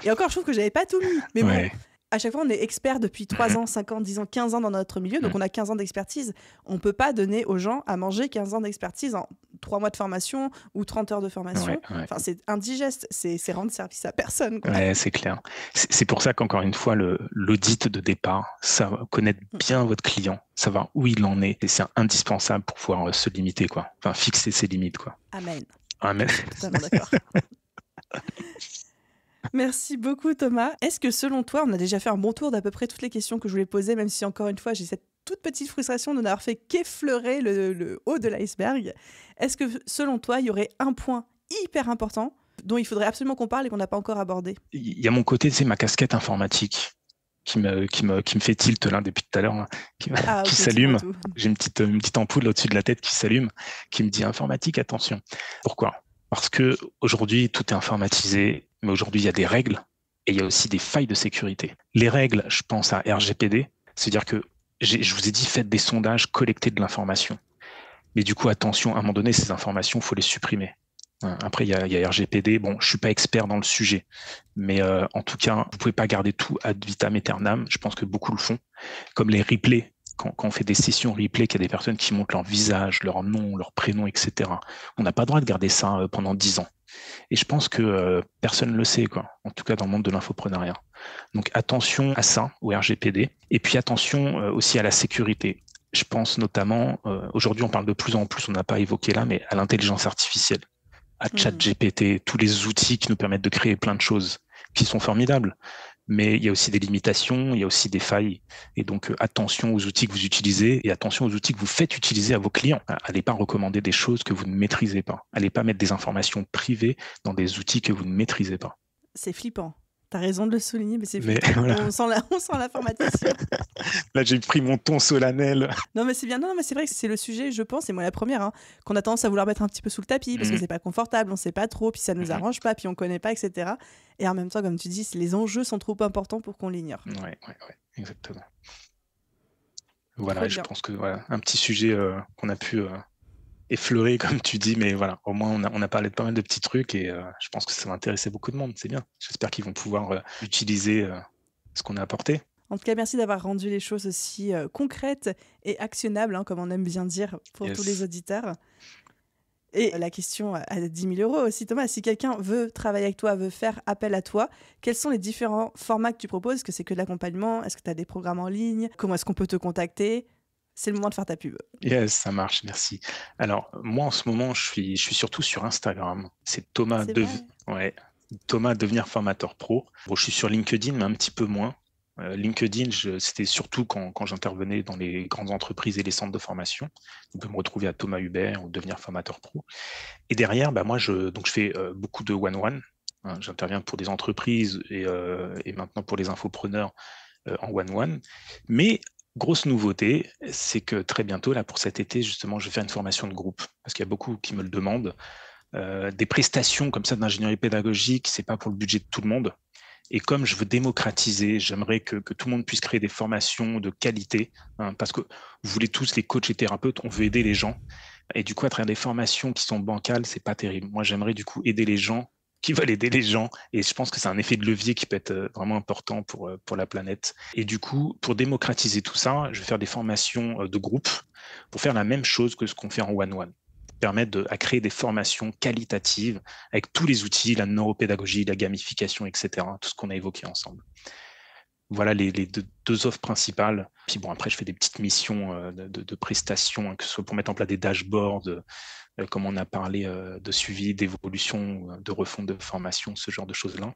Et encore, je trouve que j'avais pas tout lu, mais bon... À chaque fois, on est expert depuis 3 ans, 5 ans, 10 ans, 15 ans dans notre milieu, donc on a 15 ans d'expertise. On ne peut pas donner aux gens à manger 15 ans d'expertise en 3 mois de formation ou 30 heures de formation. Enfin, c'est indigeste, c'est rendre service à personne, quoi. Ouais, c'est clair. C'est pour ça qu'encore une fois, l'audit de départ, ça va connaître bien votre client, savoir où il en est, et c'est indispensable pour pouvoir se limiter, quoi. Enfin, fixer ses limites, quoi. Amen. Totalement d'accord. Merci beaucoup Thomas. Est-ce que selon toi, on a déjà fait un bon tour d'à peu près toutes les questions que je voulais poser, même si encore une fois j'ai cette toute petite frustration de n'avoir fait qu'effleurer le haut de l'iceberg. Est-ce que selon toi, il y aurait un point hyper important dont il faudrait absolument qu'on parle et qu'on n'a pas encore abordé? Il y a mon côté, c'est ma casquette informatique qui me fait tilt là depuis tout à l'heure, qui s'allume. J'ai une petite ampoule au-dessus de la tête qui s'allume, qui me dit informatique, attention. Pourquoi? Parce que aujourd'hui, tout est informatisé, mais aujourd'hui, il y a des règles et il y a aussi des failles de sécurité. Les règles, je pense à RGPD, c'est-à-dire que je vous ai dit, faites des sondages, collectez de l'information. Mais du coup, attention, à un moment donné, ces informations, il faut les supprimer. Après, il y a RGPD. Bon, je suis pas expert dans le sujet, mais en tout cas, vous pouvez pas garder tout ad vitam aeternam. Je pense que beaucoup le font, comme les replays. Quand on fait des sessions replay, qu'il y a des personnes qui montrent leur visage, leur nom, leur prénom, etc. On n'a pas le droit de garder ça pendant 10 ans. Et je pense que personne ne le sait, quoi. En tout cas, dans le monde de l'infoprenariat. Donc, attention à ça, au RGPD. Et puis, attention aussi à la sécurité. Je pense notamment, aujourd'hui, on parle de plus en plus, on n'a pas évoqué là, mais à l'intelligence artificielle, à ChatGPT, tous les outils qui nous permettent de créer plein de choses qui sont formidables. Mais il y a aussi des limitations, il y a aussi des failles. Et donc, attention aux outils que vous utilisez et attention aux outils que vous faites utiliser à vos clients. Allez pas recommander des choses que vous ne maîtrisez pas. Allez pas mettre des informations privées dans des outils que vous ne maîtrisez pas. C'est flippant. T'as raison de le souligner, mais c'est flippant. Voilà. On sent l'informaticien. Là, j'ai pris mon ton solennel. Non, mais c'est bien. Non, mais c'est vrai que c'est le sujet, je pense, et moi la première, qu'on a tendance à vouloir mettre un petit peu sous le tapis parce que c'est pas confortable, on sait pas trop, puis ça nous arrange pas, puis on connaît pas, etc. Et en même temps, comme tu dis, les enjeux sont trop importants pour qu'on l'ignore. Ouais, exactement. Voilà, je pense que voilà, un petit sujet qu'on a pu effleurer, comme tu dis, mais voilà, au moins on a parlé de pas mal de petits trucs et je pense que ça va intéresser beaucoup de monde, c'est bien. J'espère qu'ils vont pouvoir utiliser ce qu'on a apporté. En tout cas, merci d'avoir rendu les choses aussi concrètes et actionnables, comme on aime bien dire pour tous les auditeurs. Et la question à 10 000 € aussi, Thomas, si quelqu'un veut travailler avec toi, veut faire appel à toi, quels sont les différents formats que tu proposes? Est-ce que c'est que de l'accompagnement? Est-ce que tu as des programmes en ligne? Comment est-ce qu'on peut te contacter? C'est le moment de faire ta pub. Yes, ça marche, merci. Alors, moi, en ce moment, je suis surtout sur Instagram. C'est Thomas Devenir Formateur Pro. Bon, je suis sur LinkedIn, mais un petit peu moins. LinkedIn, c'était surtout quand j'intervenais dans les grandes entreprises et les centres de formation. On peut me retrouver à Thomas Hubert ou Devenir Formateur Pro. Et derrière, moi, je fais beaucoup de one-one. J'interviens pour des entreprises et maintenant pour les infopreneurs en one-one. Mais grosse nouveauté, c'est que très bientôt, là, pour cet été, justement, je vais faire une formation de groupe parce qu'il y a beaucoup qui me le demandent. des prestations comme ça d'ingénierie pédagogique, c'est pas pour le budget de tout le monde. Et comme je veux démocratiser, j'aimerais que tout le monde puisse créer des formations de qualité, parce que vous voulez tous, les coachs et thérapeutes, on veut aider les gens. Et du coup, à travers des formations qui sont bancales, c'est pas terrible. Moi, j'aimerais du coup aider les gens qui veulent aider les gens. Et je pense que c'est un effet de levier qui peut être vraiment important pour la planète. Et du coup, pour démocratiser tout ça, je vais faire des formations de groupe pour faire la même chose que ce qu'on fait en one-one. Permettre à créer des formations qualitatives avec tous les outils, la neuropédagogie, la gamification, etc., tout ce qu'on a évoqué ensemble. Voilà les deux offres principales. Puis bon, après, je fais des petites missions de prestations, que ce soit pour mettre en place des dashboards, comme on a parlé de suivi, d'évolution, de refonte de formation, ce genre de choses-là.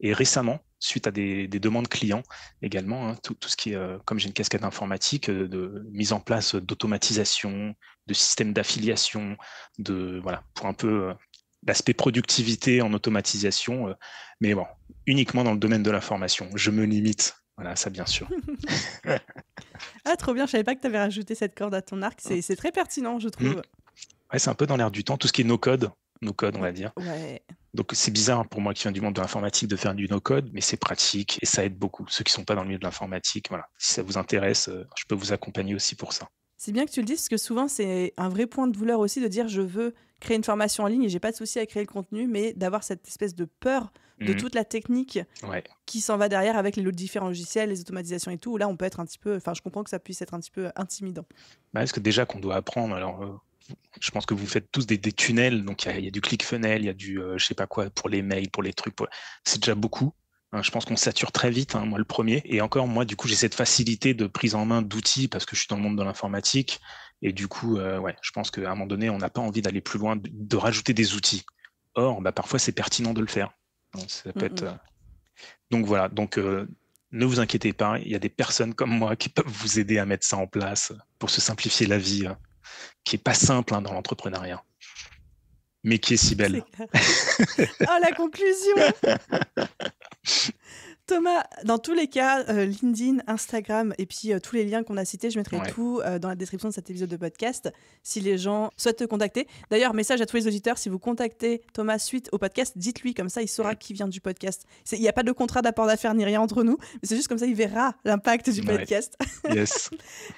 Et récemment, suite à des demandes clients également, tout ce qui est, comme j'ai une casquette informatique, de mise en place d'automatisation, de systèmes d'affiliation, pour un peu l'aspect productivité en automatisation, mais bon, uniquement dans le domaine de la formation. Je me limite, voilà, ça bien sûr. Ah, trop bien, je savais pas que tu avais rajouté cette corde à ton arc, c'est très pertinent, je trouve. Ouais, c'est un peu dans l'air du temps, tout ce qui est no-code, on va dire. Ouais. Donc c'est bizarre pour moi qui viens du monde de l'informatique de faire du no-code, mais c'est pratique et ça aide beaucoup. Ceux qui ne sont pas dans le milieu de l'informatique, voilà. Si ça vous intéresse, je peux vous accompagner aussi pour ça. C'est bien que tu le dises, parce que souvent c'est un vrai point de douleur aussi de dire je veux créer une formation en ligne et j'ai pas de souci à créer le contenu, mais d'avoir cette espèce de peur de toute la technique qui s'en va derrière avec les différents logiciels, les automatisations et tout, où là on peut être un petit peu, enfin je comprends que ça puisse être un petit peu intimidant. Parce que déjà qu'on doit apprendre, alors je pense que vous faites tous des tunnels, donc il y a du ClickFunnels, il y a du je sais pas quoi pour les mails, pour les trucs, c'est déjà beaucoup. Je pense qu'on sature très vite, moi le premier. Et encore, moi, du coup, j'ai cette facilité de prise en main d'outils parce que je suis dans le monde de l'informatique. Et du coup, je pense qu'à un moment donné, on n'a pas envie d'aller plus loin, de rajouter des outils. Or, parfois, c'est pertinent de le faire. Donc, ça peut être... Donc voilà, ne vous inquiétez pas, il y a des personnes comme moi qui peuvent vous aider à mettre ça en place pour se simplifier la vie, qui n'est pas simple dans l'entrepreneuriat, mais qui est si belle. Oh, la conclusion. Thomas, dans tous les cas, LinkedIn, Instagram et puis tous les liens qu'on a cités, je mettrai tout dans la description de cet épisode de podcast si les gens souhaitent te contacter. D'ailleurs, message à tous les auditeurs, si vous contactez Thomas suite au podcast, dites-lui, comme ça il saura qui vient du podcast. Il n'y a pas de contrat d'apport d'affaires ni rien entre nous, mais c'est juste comme ça il verra l'impact du podcast. Yes.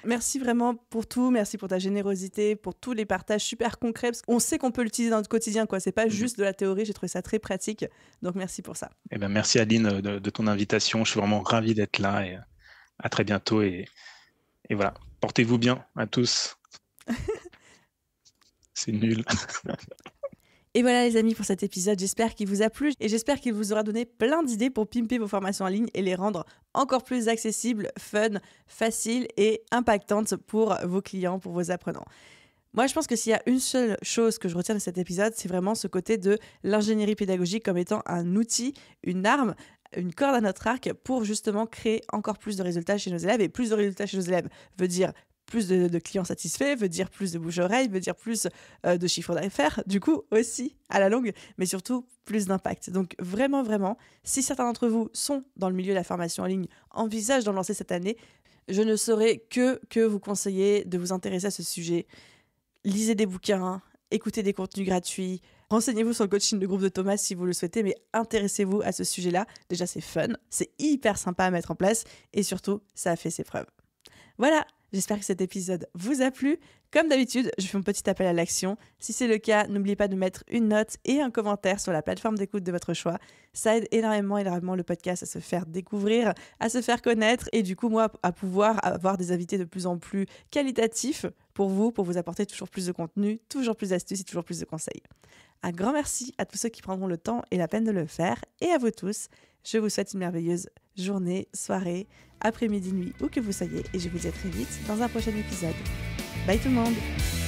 Merci vraiment pour tout, merci pour ta générosité, pour tous les partages super concrets, parce qu'on sait qu'on peut l'utiliser dans notre quotidien, quoi. C'est pas juste de la théorie, j'ai trouvé ça très pratique, donc merci pour ça. Eh ben, merci Aline de ton invitation. Je suis vraiment ravi d'être là et à très bientôt. Et voilà, portez-vous bien à tous. C'est nul. Et voilà les amis pour cet épisode, j'espère qu'il vous a plu et j'espère qu'il vous aura donné plein d'idées pour pimper vos formations en ligne et les rendre encore plus accessibles, fun, faciles et impactantes pour vos clients, pour vos apprenants. Moi, je pense que s'il y a une seule chose que je retiens de cet épisode, c'est vraiment ce côté de l'ingénierie pédagogique comme étant un outil, une arme, une corde à notre arc pour justement créer encore plus de résultats chez nos élèves. Et plus de résultats chez nos élèves veut dire plus de clients satisfaits, veut dire plus de bouche-oreille, veut dire plus de chiffre d'affaires, du coup aussi à la longue, mais surtout plus d'impact. Donc vraiment, vraiment, si certains d'entre vous sont dans le milieu de la formation en ligne, envisagent d'en lancer cette année, je ne saurais que vous conseiller de vous intéresser à ce sujet. Lisez des bouquins, écoutez des contenus gratuits, renseignez-vous sur le coaching de groupe de Thomas si vous le souhaitez, mais intéressez-vous à ce sujet-là. Déjà, c'est fun, c'est hyper sympa à mettre en place et surtout, ça a fait ses preuves. Voilà, j'espère que cet épisode vous a plu. Comme d'habitude, je fais un petit appel à l'action. Si c'est le cas, n'oubliez pas de mettre une note et un commentaire sur la plateforme d'écoute de votre choix. Ça aide énormément le podcast à se faire découvrir, à se faire connaître et du coup, moi, à pouvoir avoir des invités de plus en plus qualitatifs pour vous apporter toujours plus de contenu, toujours plus d'astuces et toujours plus de conseils. Un grand merci à tous ceux qui prendront le temps et la peine de le faire et à vous tous. Je vous souhaite une merveilleuse journée, soirée, après-midi, nuit, où que vous soyez et je vous dis à très vite dans un prochain épisode. Bye tout le monde!